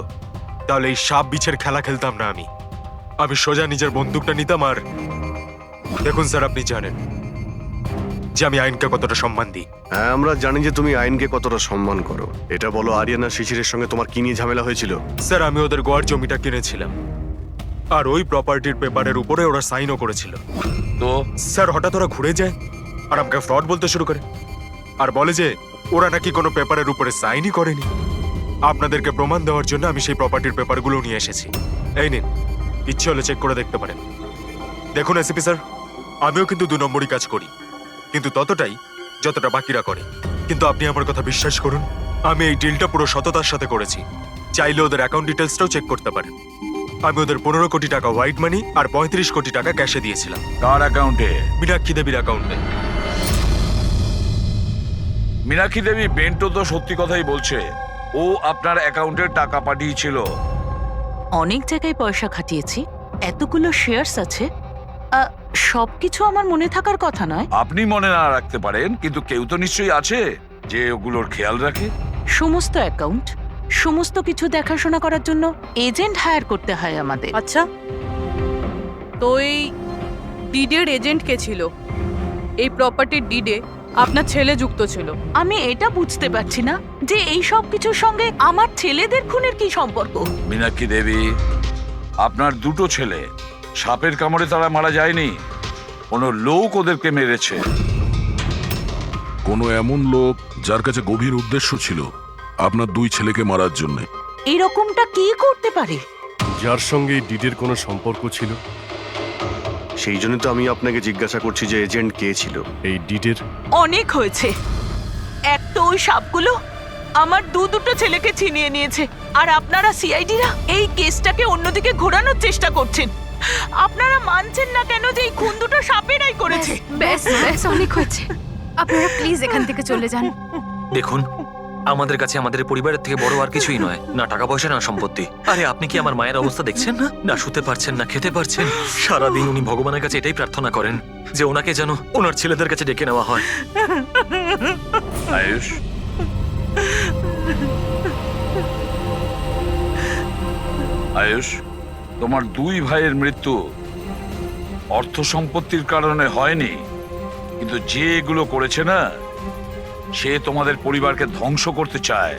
তাহলে এই সাপ বিছের খেলা খেলতাম না। আমি সোজা নিজের বন্দুকটা নিতাম। আর দেখুন স্যার, আপনি জানেন যে আমি আইনকে কতটা সম্মান দিই। হ্যাঁ, আমরা জানি যে তুমি আইনকে কতটা সম্মান করো। এটা বলো, আরিয়ানা শিশিরের সঙ্গে তোমার কি নিয়ে ঝামেলা হয়েছিল? স্যার, আমি ওদের গোয়ার জমিটা কিনেছিলাম, আর ওই প্রপার্টির পেপারের উপরে ওরা সাইনও করেছিল। তো স্যার, হঠাৎ ওরা ঘুরে যায় আর আমাকে ফ্রড বলতে শুরু করে, আর বলে যে ওরা নাকি কোনো পেপারের উপরে সাইনই করেনি। আপনাদেরকে প্রমাণ দেওয়ার জন্য আমি সেই প্রপার্টির পেপারগুলো নিয়ে এসেছি। এই নিন, ইচ্ছে হলে চেক করে দেখতে পারেন। দেখুন এসিপি স্যার, আমিও কিন্তু 2 নম্বরই কাজ করি, কিন্তু ততটাই যতটা বাকিরা করে। কিন্তু আপনি আমার কথা বিশ্বাস করুন, আমি এই ডিলটা পুরো সততার সাথে করেছি। চাইলে ওদের অ্যাকাউন্ট ডিটেলসটাও চেক করতে পারেন। আমি ওদের 15 কোটি টাকা হোয়াইট মানি আর 35 কোটি টাকা ক্যাশে দিয়েছিলাম। কার অ্যাকাউন্টে? মীনাক্ষী দেবীর অ্যাকাউন্টে। মীনাক্ষী দেবী বেন্টো তো সত্যি কথাই বলছে, ও আপনার অ্যাকাউন্টে টাকা পাঠিয়েছিল। অনেক জায়গায় পয়সা খাটিয়েছি, এতগুলো শেয়ারস আছে, সবকিছু আমার মনে থাকার কথা নয়। আপনি মনে না রাখতে পারেন, কিন্তু কেউ তো নিশ্চয়ই আছে যে ওগুলোর খেয়াল রাখে। সমস্ত অ্যাকাউন্ট, সমস্ত কিছু দেখাশোনা করার জন্য এজেন্ট হায়ার করতে হয় আমাদের। আচ্ছা, তো এই ডিডের এজেন্ট কে ছিল? এই প্রপার্টির ডিডে আপনার ছেলে যুক্ত ছিল। আমি এটা বুঝতে পারছি না যে এই সব কিছুর সঙ্গে আমার ছেলেদের খুনের কি সম্পর্ক। মীনাক্ষী দেবী, আপনার 2টো ছেলে সাপের কামড়ে তারা মারা যায়নি, কোনো লোক ওদেরকে মেরেছে। কোনো এমন লোক যার কাছে গভীর উদ্দেশ্য ছিল আপনার 2 ছেলেকে মারার জন্য। এরকমটা কি করতে পারে? যার সঙ্গে এই ডিডের কোনো সম্পর্ক ছিল, সেই জন্য তো আমি আপনাকে জিজ্ঞাসা করছি যে এজেন্ট কে ছিল এই ডিডের। অনেক হয়েছে। এক তো ওই সাপগুলো আমার দুটো ছেলেকে ছিনিয়ে নিয়েছে, আর আপনারা সিআইডিরা এই কেসটাকে অন্যদিকে ঘোরানোর চেষ্টা করছেন। আপনারা মানছেন না কেন যে এই খুন দুটো সাপেরাই করেছে? ব্যাস ব্যাস, অনেক হয়েছে। আপনারা প্লিজ এখান থেকে চলে যান। দেখুন, আমাদের কাছে আমাদের পরিবারের থেকে বড় আর কিছুই নয়, না টাকা পয়সা না সম্পত্তি। আরে আপনি কি আমার মায়ের অবস্থা দেখছেন না? না শুতে পারছেন না খেতে পারছেন। সারাদিন উনি ভগবানের কাছে এটাই প্রার্থনা করেন যে ওনাকে যেন ওনার ছেলেদের কাছে ডেকে নেওয়া হয়। আয়ুষ, আয়ুষ, তোমার দুই ভাইয়ের মৃত্যু অর্থ সম্পত্তির কারণে হয়নি, কিন্তু যে এগুলো করেছে না, সে তোমাদের পরিবারকে ধ্বংস করতে চায়,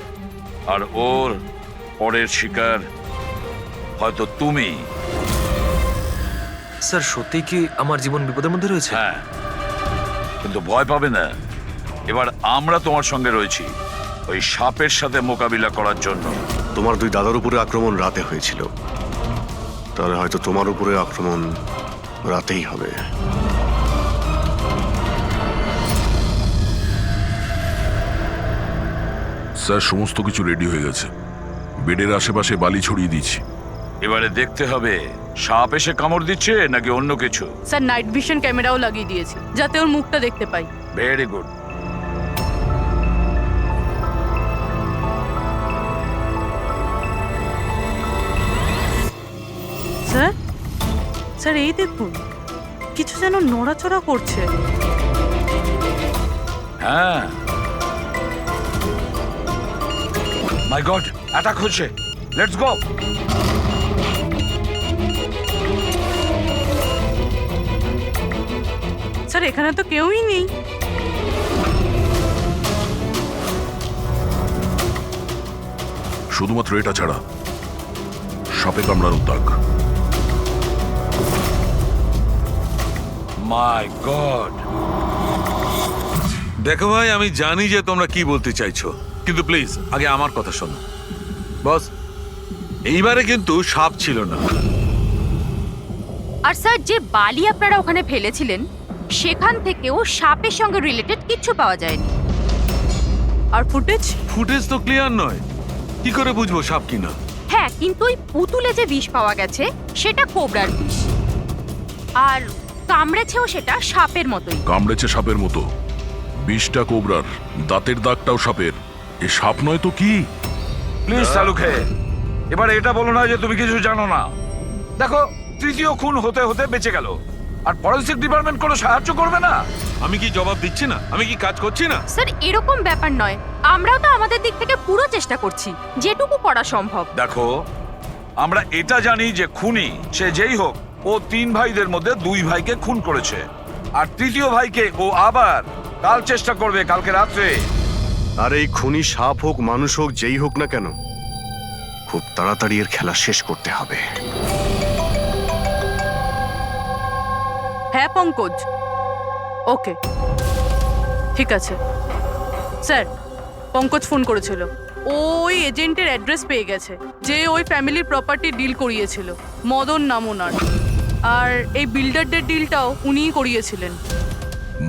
আর ওর পরের শিকার হয়তো তুমি। স্যার সত্যি কি আমার জীবন বিপদের মধ্যে রয়েছে? হ্যাঁ, কিন্তু ভয় পাবে না, এবার আমরা তোমার সঙ্গে রয়েছি ওই সাপের সাথে মোকাবিলা করার জন্য। তোমার দুই দাদার উপরে আক্রমণ রাতে হয়েছিল, তাহলে হয়তো তোমার উপরে আক্রমণ রাতেই হবে। স্যার সমস্ত কিছু রেডি হয়ে গেছে, বেডের আশেপাশে বালি ছড়িয়ে দিয়েছি। এবারে দেখতে হবে সাপ এসে কামড় দিচ্ছে নাকি অন্য কিছু। স্যার নাইট ভিশন ক্যামেরাও লাগিয়ে দিয়েছি যাতে ওর মুখটা দেখতে পাই। Very good. স্যার, স্যার এই দেখুন, কিছু যেন নড়াচড়া করছে। হ্যাঁ, মাই গড, অ্যাটাক হচ্ছে। Let's go. স্যার এখানে তো কেউই নেই। শুধুমাত্র এটা ছাড়া সাপে কামড়ানোর দাগ। মাই গড। দেখো ভাই, আমি জানি যে তোমরা কি বলতে চাইছো, কিন্তু প্লিজ আগে আমার কথা শোনো। বস, এইবারে কিন্তু সাপ ছিল না। আর স্যার যে বালি আপনারা ওখানে ফেলেছিলেন সেখান থেকেও সাপের সঙ্গে রিলেটেড কিছু পাওয়া যায়নি। আর ফুটেজ? ফুটেজ তো ক্লিয়ার নয়, কি করে বুঝবো সাপ কিনা? হ্যাঁ, কিন্তু ওই পুতুলে যে বিষ পাওয়া গেছে সেটা কোবরার বিষ, আর কামড়েছেও সেটা সাপের মতোই। কামড়েছে সাপের মতো, বিষটা কোবরার, দাঁতের দাগটাও সাপের। এ সাপ নয় তো কি? প্লিজ সালুকে, এবার এটা বলো না যে তুমি কিছু জানো না। দেখো, তৃতীয় খুন হতে হতে বেঁচে গেল, আর ফরেনসিক ডিপার্টমেন্ট কোনো সাহায্য করবে না। আমি কি জবাব দিচ্ছি না? আমি কি কাজ করছি না? স্যার এরকম ব্যাপার নয়, আমরাও তো আমাদের দিক থেকে পুরো চেষ্টা করছি যেটুকু করা সম্ভব। দেখো, আমরা এটা জানি যে খুনি সে যেই হোক, ও তিন ভাইদের মধ্যে দুই ভাইকে খুন করেছে, আর তৃতীয় ভাইকে ও আবার কাল চেষ্টা করবে, কালকে রাত্রে। আর এই খুনি সাপ হোক মানুষ হোক যেই হোক না কেন, খুব তাড়াতাড়ি এর খেলা শেষ করতে হবে। হ্যাঁ পঙ্কজ, ওকে ঠিক আছে। স্যার, পঙ্কজ ফোন করেছিল, ওই এজেন্টের অ্যাড্রেস পেয়ে গেছে যে ওই ফ্যামিলির প্রপার্টি ডিল করিয়েছিল। মদন নাম ওনার, আর এই বিল্ডারদের ডিলটাও উনিই করিয়েছিলেন।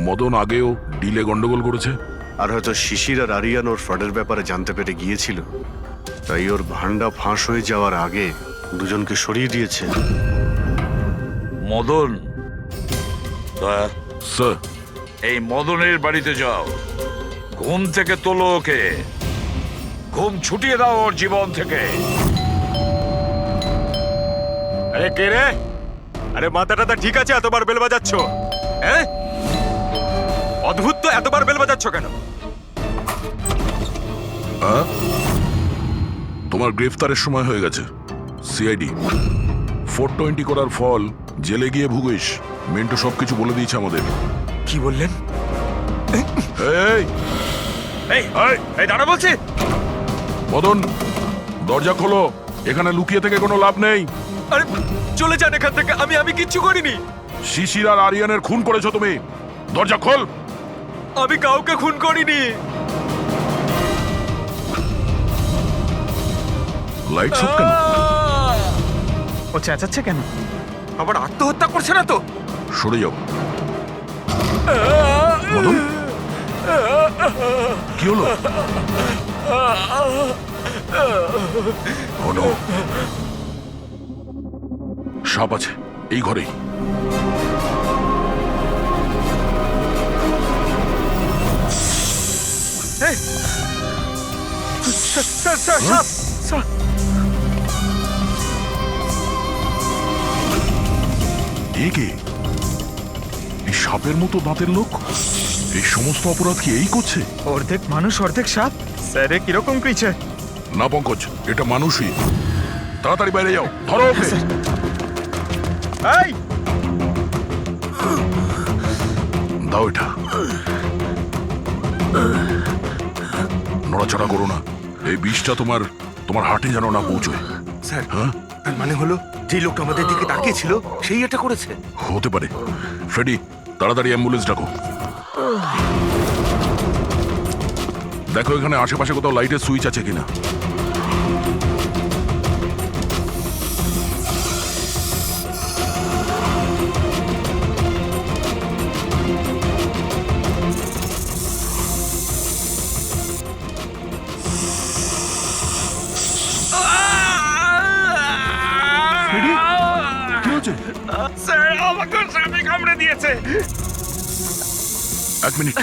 মদন আগেও ডিলে গন্ডগোল করেছে, আর হয়তো শিশির আর আরিয়ান ওর ফ্রডের ব্যাপারে জানতে পেরে গিয়েছিল, তাই ওর ভান্ডা ফাঁস হয়ে যাওয়ার আগে দুজনকে সরিয়ে দিয়েছে। মদন, স্যার এই মদনের বাড়িতে যাও, ঘুম থেকে তোলো ওকে, ঘুম ছুটিয়ে দাও ওর জীবন থেকে। আরে কে রে? আরে মাথাটা ঠিক আছে, এতবার বেল বাজাচ্ছ? হ্যাঁ, অদ্ভুত তো, এতবার বেল বাজাচ্ছ কেন? তোমার গ্রেফতারের সময় হয়ে গেছে। সিআইডি 420 করার ফল জেলে গিয়ে ভুগিস। মেন্টু সবকিছু বলে দিয়েছে আমাদের। কি বললেন? এই এই এই দাঁড়া বলছি। মদন, দরজা খোলো, এখানে লুকিয়ে থেকে কোনো লাভ নেই। আরে চলে যান এখান থেকে, আমি কিচ্ছু করিনি। শিশির আর আরিয়ানের খুন করেছো তুমি, দরজা খোল। আমি কাউকে খুন করিনি। লাইট সব কেন? ও চেঁচাচ্ছে কেন? আবার আত্মহত্যা করছে না তো? সরে যাও। মদন, কি হলো? হলো সাপ আছে এই ঘরেই। কে? এই সাপের মতো দাঁতের লোক এই সমস্ত অপরাধ কি এই করছে? অর্ধেক মানুষ অর্ধেক সাপ। স্যারে কিরকম ক্রিচার? না পঙ্কজ, এটা মানুষই। তাড়াতাড়ি বাইরে যাও, ধরো ওকে। এই দাও এটা। নড়াচড়া করো না, এই বিষটা তোমার তোমার হার্টে যেন না পৌঁছয়। স্যার, হ্যাঁ, তার মানে হলো যে লোকটা আমাদের দিকে তাকিয়েছিল সেই এটা করেছে। হতে পারে। ফ্রেডি, তাড়াতাড়ি অ্যাম্বুলেন্স ডাকো। দেখো এখানে আশেপাশে কোথাও লাইটের সুইচ আছে কিনা। স্যার, আমাকে সাপে কামড়ে দিয়েছে। এক মিনিট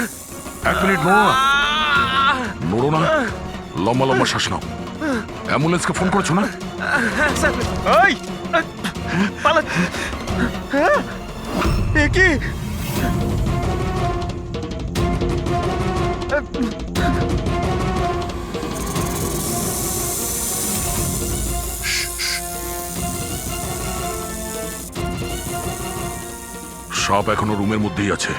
নড়ো না, নড়ো না, লম্বা লম্বা শ্বাস নাও। অ্যাম্বুলেন্সকে ফোন করেছো না? হ্যাঁ স্যার। ওই পালা। হ্যাঁ, এ কি? সাপ এখনো রুমের মধ্যেই আছে।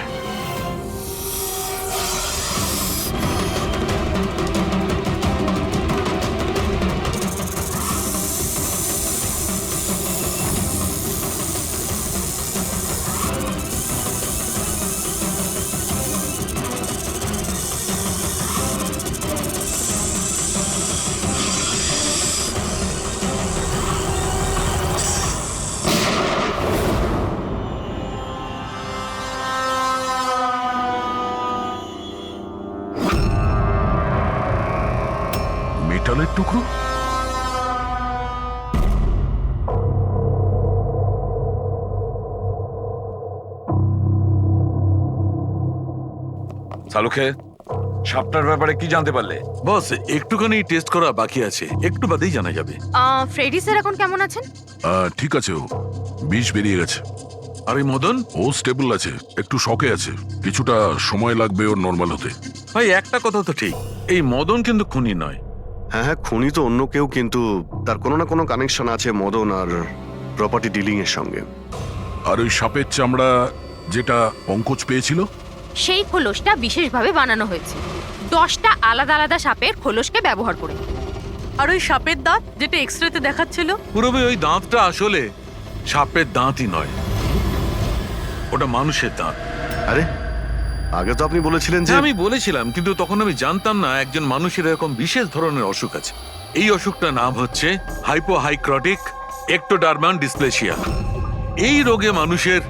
মেটালের টুকরো? সালুখে, সাপটার ব্যাপারে কি জানতে পারলে? বস, একটুখানি টেস্ট করা বাকি আছে, একটু বাদেই জানা যাবে। ফ্রেডি স্যার এখন কেমন আছেন? ঠিক আছে, ও বিষ বেরিয়ে গেছে। আর এই মদন? ও স্টেবল আছে, একটু শকে আছে, কিছুটা সময় লাগবে ওর নর্মাল হতে। ভাই, একটা কথা তো ঠিক, এই মদন কিন্তু খুনি নয়। হ্যাঁ হ্যাঁ, খুনি তো অন্য কেউ, কিন্তু তার কোনো না কোনো কানেকশন আছে মদন আর প্রপার্টি ডিলিং এর সঙ্গে। আর ওই সাপের চামড়া যেটা পঙ্কজ পেয়েছিল, সেই খোলসটা বিশেষভাবে বানানো হয়েছে 10টা আলাদা আলাদা সাপের খোলসকে ব্যবহার করে। আর ওই সাপের দাঁত যেটা এক্সরেতে দেখাচ্ছিল, পুরোবে ওই দাঁতটা আসলে সাপের দাঁতই নয়, ওটা মানুষের দাঁত। আরে, আগে তো আপনি বলেছিলেন যে আমি বলেছিলাম, কিন্তু তখন আমি জানতাম না একজন মানুষের এরকম বিশেষ ধরনের অসুখ আছে। এই অসুখটার নাম হচ্ছে হাইপোহাইক্রটিক একটোডার্মান ডিসপ্লেসিয়া। এই রোগে মানুষের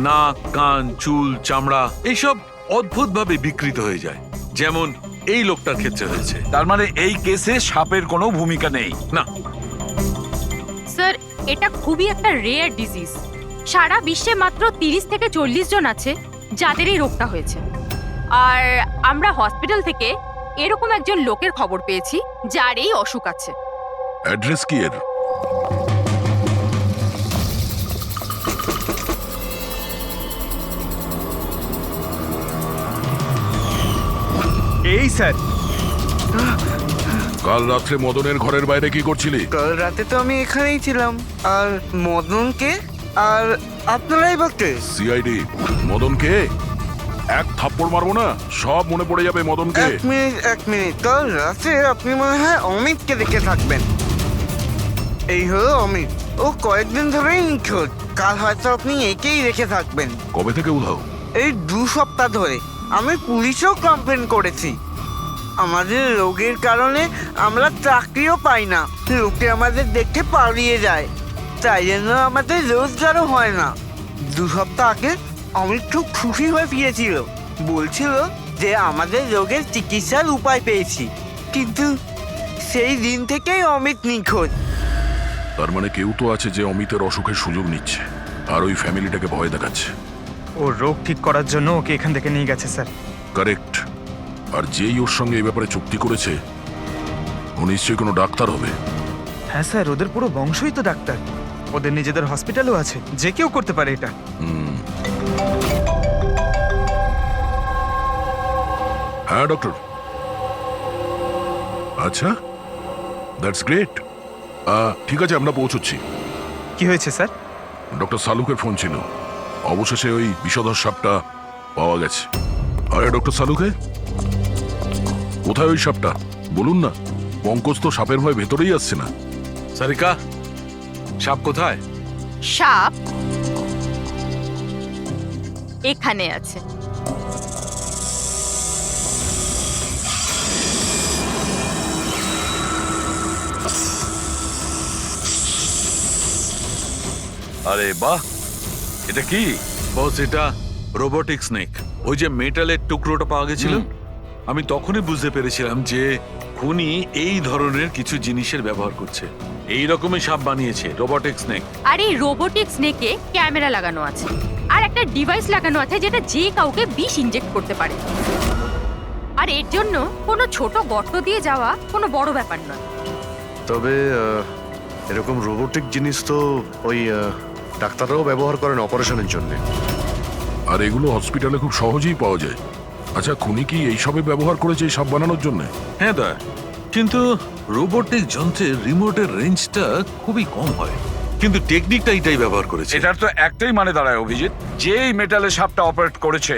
নাক, কান, চুল, চামড়া এইসব অদ্ভুতভাবে বিকৃত হয়ে যায়, যেমন এই লোকটার ক্ষেত্রে হয়েছে। তার মানে এই কেসে সাপের কোনো ভূমিকা নেই? না স্যার, এটা খুবই একটা রেয়ার ডিজিজ। সারা বিশ্বে মাত্র 30 থেকে 40 জন আছে যাদের এই রোগটা হয়েছে। আর আমরা হসপিটাল থেকে এরকম একজন লোকের খবর পেয়েছি যার এই অসুখ আছে। অ্যাড্রেস কি এর? এই স্যার, কাল রাত্রে মদনের ঘরের বাইরে কি করছিলি? কাল রাতে তো আমি এখানেই ছিলাম। আর মদনকে আর আপনারাই বলতে সিআইডি। মদনকে এক থাপ্পড় মারবো না, সব মনে পড়ে যাবে মদনকে। এক মিনিট, কাল রাতে আপনি মনে হয় অমিতকে দেখে থাকবেন। এই হলো অমিত, ও কয়েকদিন ধরেই নিখোঁজ। কাল হয়তো আপনি একেই রেখে থাকবেন। কবে থেকে উধাও? এই 2 সপ্তাহ ধরে। আমি পুলিশেও কমপ্লেন করেছি। আমাদের রোগের কারণে আমরা চাকরিও পাই না, লোকে আমাদের দেখে পালিয়ে যায়, তাই জন্য আমাদের রোজগারও হয় না। 2 সপ্তাহ আগে অমিত খুব খুশি হয়ে ফিরেছিল, বলছিল যে আমাদের রোগের চিকিৎসার উপায় পেয়েছি, কিন্তু সেই দিন থেকেই অমিত নিখোঁজ। তার মানে কেউ তো আছে যে অমিতের অসুখের সুযোগ নিচ্ছে আর ওই ফ্যামিলিটাকে ভয় দেখাচ্ছে। ও রোগ ঠিক করার জন্য ওকে এখান থেকে নিয়ে গেছে স্যার। কারেক্ট। আর যেই ওর সঙ্গে এই ব্যাপারে চুক্তি করেছে ও নিশ্চয়ই কোনো ডাক্তার হবে। হ্যাঁ স্যার, ওদের পুরো বংশই তো ডাক্তার। ওদের নিজেদের হসপিটালও আছে, যে কেউ করতে পারে এটা। হ্যাঁ ডক্টর। আচ্ছা, দ্যাটস গ্রেট। ঠিক আছে, আমরা পৌঁছচ্ছি। কি হয়েছে স্যার? ডক্টর সালুকের ফোন ছিল, অবশেষে ওই বিষধর সাপটা পাওয়া গেছে। আরে ডক্টর সালুকে, কোথায় ওই সাপটা বলুন না? পঙ্কজ তো সাপের ভয় ভেতরেই আসছে না। সারিকা, সাপ কোথায়? সাপ এখানে আছে। আরে বাহ, এটা কি বস? এটা রোবোটিক স্নেক। ওই যে মেটালের টুকরোটা পাওয়া গেছিল, আমি তখনই বুঝতে পেরেছিলাম যে খুনি এই ধরনের কিছু জিনিসের ব্যবহার করছে। এই রকমই সাপ বানিয়েছে, রোবোটিক স্নেক। আর এই রোবোটিক স্নেকে ক্যামেরা লাগানো আছে আর একটা ডিভাইস লাগানো আছে যেটা যে কাউকে বিষ ইনজেক্ট করতে পারে। আর এর জন্য কোনো ছোট গর্ত দিয়ে যাওয়া কোনো বড় ব্যাপার নয়। তবে এরকম রোবোটিক জিনিস তো ওই ডাক্তাররাও ব্যবহার করেন অপারেশনের জন্য। আর এগুলো হসপিটালে খুব সহজেই পাওয়া যায়। আচ্ছা, খুনি কি এইসবে ব্যবহার করেছে এই সাপ বানানোর জন্য? হ্যাঁ দা, কিন্তু রোবোটিক যন্ত্রের রিমোটের রেঞ্জটা খুবই কম হয়, কিন্তু টেকনিকটা এটাই ব্যবহার করেছে। এটার তো একটাই মানে দাঁড়ায় অভিজিৎ, যেই মেটালের সাপটা অপারেট করেছে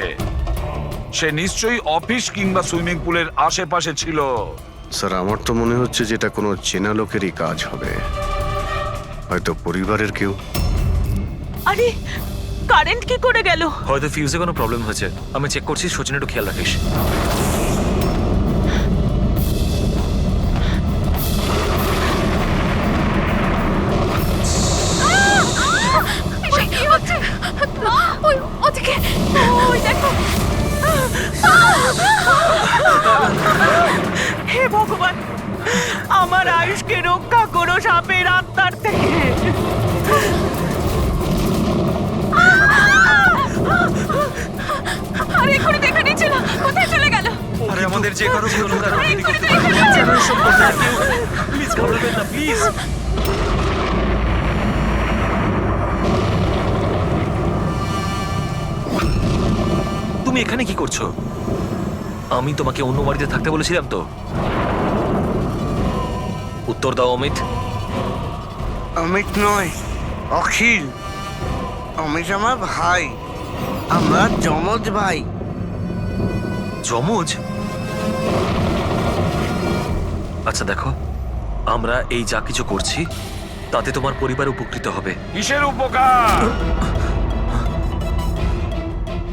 সে নিশ্চয়ই অফিস কিংবা সুইমিং পুলের আশেপাশে ছিল। স্যার, আমার তো মনে হচ্ছে যে এটা কোনো চেনা লোকেরই কাজ হবে, হয়তো পরিবারের কেউ। আরে কারেন্ট কি করে গেল? হয়তো ফিউজে কোনো প্রবলেম হয়েছে। আমি চেক করছি, সচিন একটু খেয়াল রাখিস। কি হচ্ছে? ওই ওদিকে, ওই দেখো। হে ভগবান, আমার আয়ুষকে রক্ষা করো সাপের আত্মার থেকে। আরে এখনই দেখা নিচ্ছিল, কোথায় চলে গেল? আরে আমাদের যে কারো কোনো প্লিজ ঘাবড়াবেন না, প্লিজ। তুমি এখানে কি করছো? আমি তোমাকে অন্য বাড়িতে থাকতে বলেছিলাম তো। উত্তর দাও অমিত। অমিত নয়, অখিল। অমিত আমার ভাই, আমরা যমজ ভাই। যমজ? আচ্ছা দেখো, আমরা এই যা কিছু করছি তাতে তোমার পরিবার উপকৃত হবে। কিসের উপকার?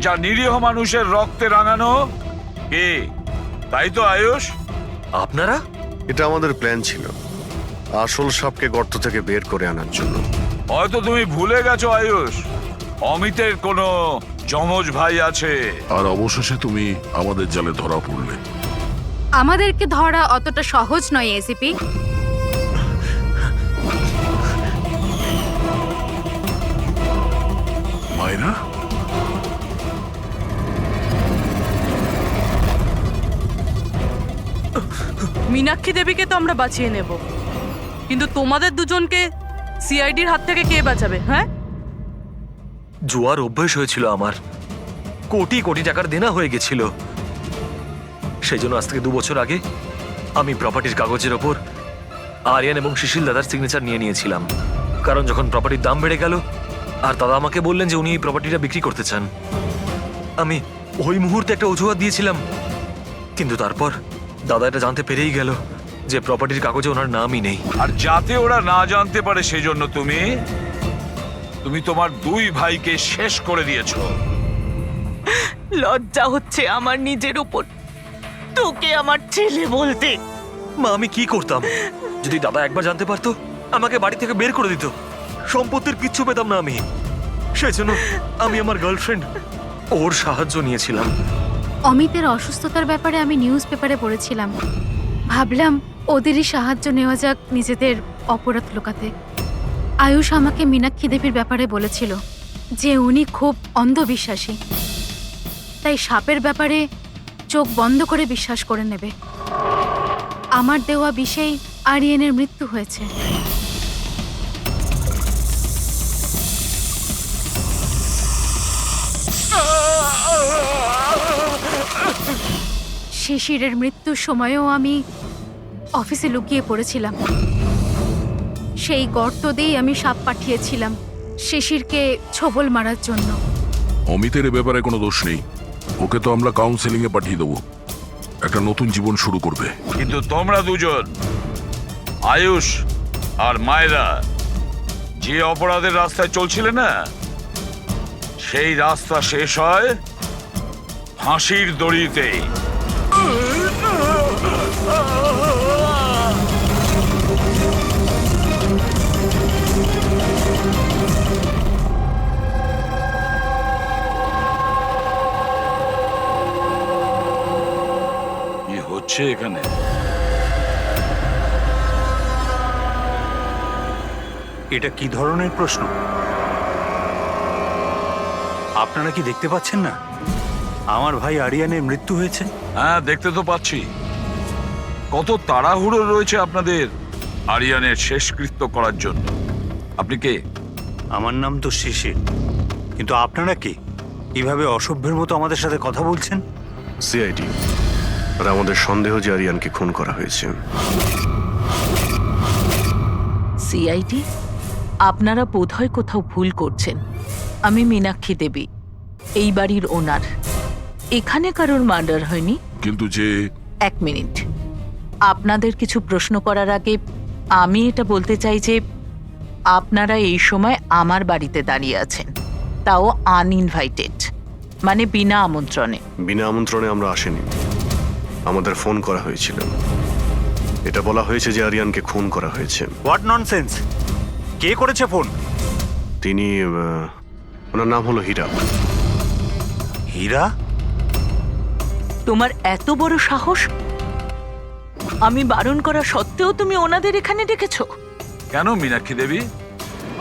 যা নিরীহ মানুষের রক্তে রাঙানো। কি তাই তো আয়ুষ? আপনারা? এটা আমাদের প্ল্যান ছিল, আসল সাপকে গর্ত থেকে বের করে আনার জন্য। হয়তো তুমি ভুলে গেছো আয়ুষ, অমিতের কোনো যমজ ভাই আছে। আর অবশেষে তুমি আমাদের জালে ধরা পড়লে। আমাদেরকে ধরা অতটা সহজ নয় এসিপি। মায়েরা, মীনাক্ষী দেবীকে তো আমরা বাঁচিয়ে নেব, কিন্তু তোমাদের দুজনকে সিআইডির হাত থেকে কে বাঁচাবে? হ্যাঁ, জুয়ার অভ্যেস হয়েছিল আমার, কোটি কোটি টাকার দেনা হয়ে গেছিল। সেই জন্য আজ থেকে 2 বছর আগে আমি প্রপার্টির কাগজের ওপর আরিয়ান এবং শিশিল দাদার সিগনেচার নিয়ে নিয়েছিলাম। কারণ যখন প্রপার্টির দাম বেড়ে গেল আর দাদা আমাকে বললেন যে উনি এই প্রপার্টিটা বিক্রি করতে চান, আমি ওই মুহূর্তে একটা অজুহাত দিয়েছিলাম। কিন্তু তারপর দাদা এটা জানতে পেরেই গেল যে প্রপার্টির কাগজে ওনার নামই নেই। আর যাতে ওরা না জানতে পারে সেই জন্য তুমি তোমার 2 ভাইকে শেষ করে দিয়েছো। লজ্জা হচ্ছে আমার নিজের উপর, তোকে আমার ছেলে বলতে। মা, আমি কি করতাম? যদি দাদা একবার জানতে পারতো আমাকে বাড়ি থেকে বের করে দিত, সম্পত্তির কিচ্ছু পেতাম না আমি। সেই জন্য আমি আমার গার্লফ্রেন্ড ওর সাহায্য নিয়েছিলাম। অমিতের অসুস্থতার ব্যাপারে আমি নিউজ পেপারে পড়েছিলাম, ভাবলাম ওদেরই সাহায্য নেওয়া যাক নিজেদের অপরাধ লুকাতে। আয়ুষ আমাকে মীনাক্ষী দেবীর ব্যাপারে বলেছিল যে উনি খুব অন্ধবিশ্বাসী, তাই সাপের ব্যাপারে চোখ বন্ধ করে বিশ্বাস করে নেবে। আমার দেওয়া বিষেই আরিয়ানের মৃত্যু হয়েছে। শিশিরের মৃত্যুর সময়ও আমি অফিসে লুকিয়ে পড়েছিলাম। সেই গর্ত দিয়েই আমি সাপ পাঠিয়েছিলাম শিশিরকে ছোবল মারার জন্য। অমিতের এ ব্যাপারে কোনো দোষ নেই, ওকে তো আমরা কাউন্সেলিং এ পাঠিয়ে দেবো, একটা নতুন জীবন শুরু করবে। কিন্তু তোমরা দুজন, আয়ুষ আর মায়রা, যে অপরাধের রাস্তায় চলছিলে না, সেই রাস্তা শেষ হয় ফাঁসির দড়িতে। কি হচ্ছে এখানে? এটা কি ধরনের প্রশ্ন? আপনারা কি দেখতে পাচ্ছেন না আমার ভাই আরিয়ানের মৃত্যু হয়েছে? হ্যাঁ, দেখতে তো পাচ্ছি। কত তাড়াহুড়ো রয়েছে আপনাদের আরিয়ানের শেষকৃত্য করার জন্য। আপনি কে? আমার নাম তো শিশির, কিন্তু আপনারা কি কিভাবে অসভ্যের মতো আমাদের সাথে কথা বলছেন? সিআইডি, আর আমাদের সন্দেহ যে আরিয়ানকে খুন করা হয়েছে। সিআইডি, আপনারা বোধহয় কোথাও ভুল করছেন। আমি মীনাক্ষী দেবী, এই বাড়ির ওনার। এখানে কারোর মার্ডার হয়নি। কিন্তু যে... এক মিনিট, আপনাদের কিছু প্রশ্ন করার আগে আমি এটা বলতে চাই যে আপনারা এই সময় আমার বাড়িতে দাঁড়িয়ে আছেন, তাও আনইনভাইটেড, মানে বিনা আমন্ত্রণে। বিনা আমন্ত্রণে আমরা আসিনি, আমাদের ফোন করা হয়েছিল। এটা বলা হয়েছে যে আরিয়ানকে খুন করা হয়েছে। What nonsense! কে করেছে ফোন? তিনি, ওনার নাম হলো হীরা। হীরা? তোমার এত বড় সাহস! আমি বারণ করা সত্ত্বেও তুমি ওনাদের এখানে ডেকেছো? কেন মীনাক্ষী দেবী,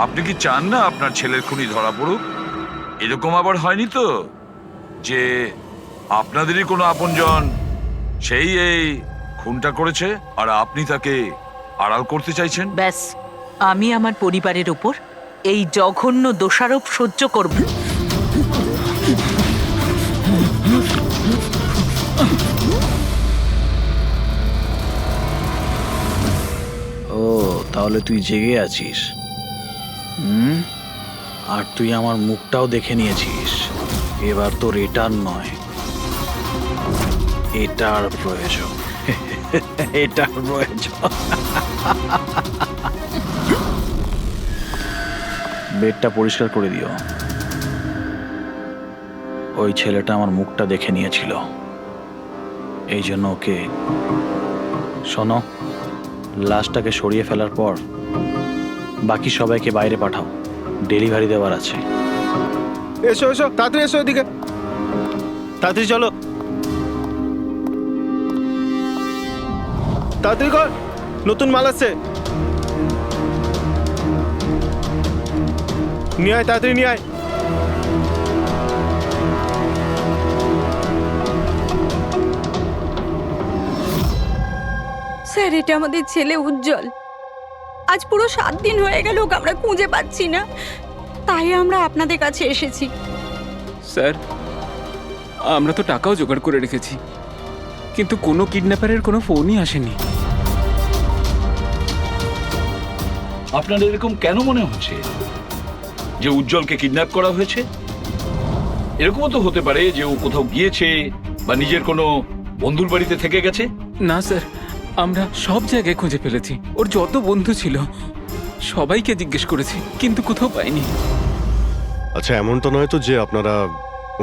আপনি কি চান না আপনার ছেলের খুনি ধরা পড়ুক? এরকম আবার হয়নি তো যে আপনাদেরই কোনো আপনজন সেই এই খুনটা করেছে আর আপনি তাকে আড়াল করতে চাইছেন? ব্যাস, আমি আমার পরিবারের উপর এই জঘন্য দোষারোপ সহ্য করব। ও, তাহলে তুই জেগে আছিস? হুম, আর তুই আমার মুখটাও দেখে নিয়েছিস। এবার তোর এটার নয়, এটার প্রয়োজন। এটার প্রয়োজন। বেডটা পরিষ্কার করে দিও। ওই ছেলেটা আমার মুখটা দেখে নিয়েছিল, এই জন্য ওকে... শোনো, লাশটাকে সরিয়ে ফেলার পর বাকি সবাইকে বাইরে পাঠাও, ডেলিভারি দেওয়ার আছে। এসো এসো, তাড়াতাড়ি এসো এদিকে, তাড়াতাড়ি চলো, তাড়াতাড়ি কর, নতুন মাল আসছে। নিয়ে আয়, তাড়াতাড়ি নিয়ে আয়। স্যার, এটা আমাদের ছেলে উজ্জ্বল। আজ পুরো 7 দিন হয়ে গেল ওকে আমরা খুঁজে পাচ্ছি না, তাই আমরা আপনাদের কাছে এসেছি। স্যার, আমরা তো টাকাও জোগাড় করে রেখেছি, কিন্তু কোনো কিডন্যাপারের কোনো ফোনই আসেনি। আপনার এরকম কেন মনে হচ্ছে যে উজ্জ্বলকে কিডন্যাপ করা হয়েছে? এরকমও তো হতে পারে যে ও কোথাও গিয়েছে বা নিজের কোনো বন্ধুর বাড়িতে থেকে গেছে। না স্যার, আমরা সব জায়গায় খুঁজে ফেলেছি। ওর যত বন্ধু ছিল সবাইকে জিজ্ঞেস করেছি, কিন্তু কোথাও পাইনি। আচ্ছা, এমনটা নয় তো যে আপনারা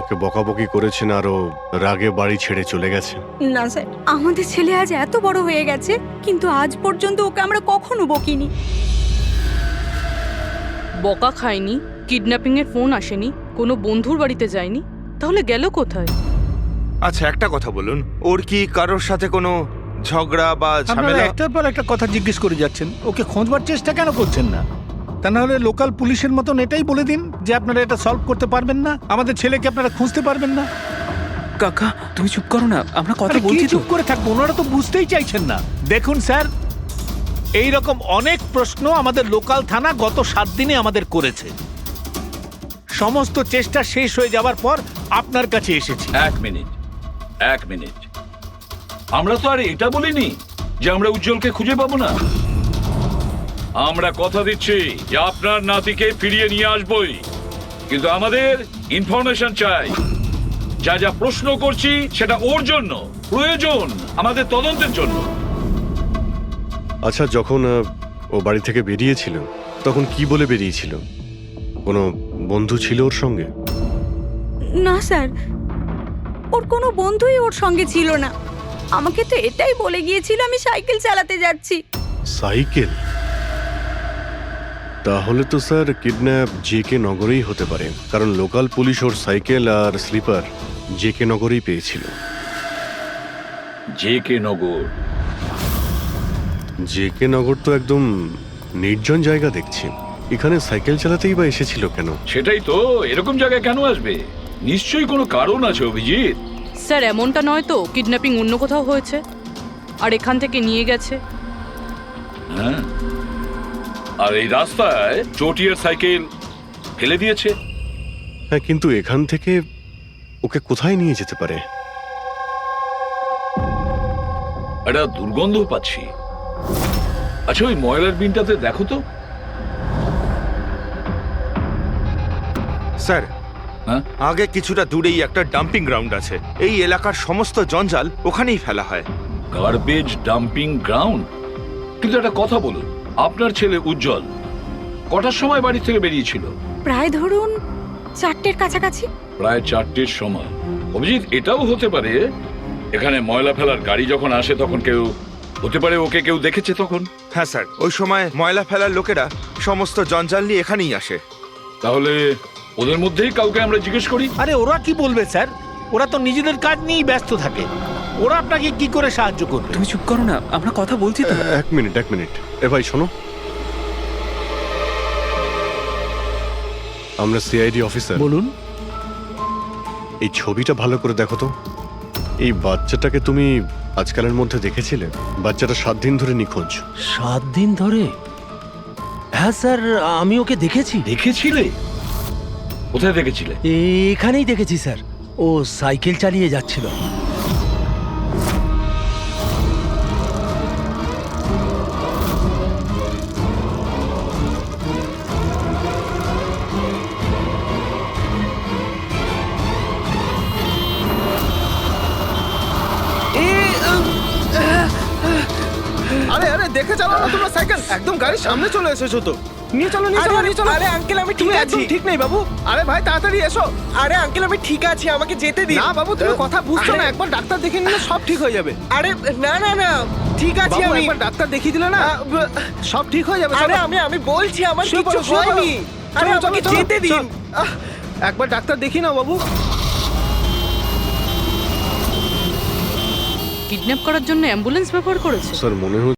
ওকে বকাবকি করেছেন আর ও রাগে বাড়ি ছেড়ে চলে গেছে? না স্যার, আমাদের ছেলে আজ এত বড় হয়ে গেছে, কিন্তু আজ পর্যন্ত ওকে আমরা কখনো বকিনি। বকা খায়নি, কিডন্যাপিং এর ফোন আসেনি, কোনো বন্ধুর বাড়িতে যায়নি, তাহলে গেল কোথায়? আচ্ছা, একটা কথা বলুন, ওর কি কারোর সাথে কোনো ঝগড়া বা ঝামেলা? একটার পর একটা কথা জিজ্ঞেস করে যাচ্ছেন, ওকে খোঁজবার চেষ্টা কেন করছেন না? তা না হলে লোকাল পুলিশের মতন এটাই বলে দিন যে আপনারা এটা সলভ করতে পারবেন না, আমাদের ছেলেকে আপনারা খুঁজতে পারবেন না। কাকা, তুমি চুপ করো না, আমরা কথা আরে, কি বলছি। চুপ করে থাকবো? ওনারা তো বুঝতেই চাইছেন না। দেখুন স্যার, এই রকম অনেক প্রশ্ন আমাদের লোকাল থানা গত 7 দিনে আমাদের করেছে। সমস্ত চেষ্টা শেষ হয়ে যাবার পর আপনার কাছে এসেছি। এক মিনিট, আমরা তো আর এটা বলিনি যে আমরা উজ্জ্বলকে খুঁজে পাবো না? আমরা কথা দিচ্ছি যে আপনার নাতিকে ফিরিয়ে নিয়ে আসবই, কিন্তু আমাদের ইনফরমেশন চাই। যা যা প্রশ্ন করছি সেটা ওর জন্য প্রয়োজন, আমাদের তদন্তের জন্য। আচ্ছা, যখন ও বাড়ি থেকে বেরিয়েছিল তখন কি বলে বেরিয়েছিল? কোনো বন্ধু ছিল ওর সঙ্গে? না স্যার, ওর কোনো বন্ধুই ওর সঙ্গে ছিল না। আমাকে তো এটাই বলে গিয়েছিল আমি সাইকেল চালাতে যাচ্ছি। সাইকেল? তাহলে তো স্যার কিডন্যাপ জেকে নগরেই হতে পারে, কারণ লোকাল পুলিশ ওর সাইকেল আর স্লিপার জেকে নগরেই পেয়েছিল। জেকে নগর? জেকে নগর তো একদম নির্জন জায়গা দেখছি। এখানে সাইকেল চালাতেই বা এসেছিল কেন? সেটাই তো, এরকম জায়গায় কেন আসবে? নিশ্চয়ই কোনো কারণ আছে অভিজিৎ। স্যার এমনটা নয় তো কিডন্যাপিং অন্য কোথাও হয়েছে আর এখান থেকে নিয়ে গেছে? হ্যাঁ, আর এই রাস্তায় চটিয়ার সাইকেল ফেলে দিয়েছে। হ্যাঁ, কিন্তু এখান থেকে ওকে কোথায় নিয়ে যেতে পারে? একটা দুর্গন্ধ পাচ্ছি। আচ্ছা, ওই ময়লার বিনটাতে দেখো তো। স্যার, আগে কিছুটা দূরেই একটা ডাম্পিং গ্রাউন্ড আছে। এই এলাকার সমস্ত জঞ্জাল ওখানেই ফেলা হয়। Garbage dumping ground? কিন্তু একটা কথা বলুন, আপনার ছেলে উজ্জ্বল কটার সময় বাড়ি থেকে বেরিয়েছিল? প্রায় ধরুন 4টের কাছাকাছি। প্রায় 4টের সময়। অভিজিৎ, এটাও হতে পারে এখানে ময়লা ফেলার গাড়ি যখন আসে তখন কেউ, হতে পারে ওকে কেউ দেখেছে তখন। হ্যাঁ স্যার, ওই সময় ময়লা ফেলার লোকেরা সমস্ত জঞ্জাল নিয়ে এখানেই আসে। তাহলে ওদের মধ্যেই কাউকে আমরা জিজ্ঞেস করি। আরে ওরা কি বলবে স্যার? ওরা তো নিজেদের কাজ নিয়েই ব্যস্ত থাকে। ওরা আপনাকে কি করে সাহায্য করবে? তুমি চুপ করো না, আমরা কথা বলছি তো। এক মিনিট। এ ভাই শোনো, আমরা সিআইডি অফিসার। বলুন। এই ছবিটা ভালো করে দেখো তো। এই বাচ্চাটাকে তুমি আজকালের মধ্যে দেখেছিলে? বাচ্চাটা 7 দিন ধরে নিখোঁজ। 7 দিন ধরে? হ্যাঁ স্যার, আমি ওকে দেখেছি। দেখেছিলে? কোথায় দেখেছিলে? এখানেই দেখেছি স্যার, ও সাইকেল চালিয়ে যাচ্ছিল। আরে আরে, দেখে চালাও না তোমরা সাইকেল। একদম গাড়ির সামনে চলে এসেছো তো। নিয়ে চলো। আরে আঙ্কেল, আমি ঠিক আছি। ঠিক নেই বাবু। আরে ভাই তাড়াতাড়ি এসো। আরে আঙ্কেল, আমি ঠিক আছি, আমাকে যেতে দিন। না বাবু, তুমি কথা বুঝছো না। একবার ডাক্তার দেখে নিলে সব ঠিক হয়ে যাবে। আরে না না না, ঠিক আছে। বাবু, আমি একবার ডাক্তার দেখিয়ে দিলে না সব ঠিক হয়ে যাবে। আরে আমি বলছি আমার কিছু হয়নি। আরে আমাকে যেতে দিন। একবার ডাক্তার দেখি না বাবু। কিডন্যাপ করার জন্য অ্যাম্বুলেন্স ব্যবহার করেছে? স্যার মনে হয়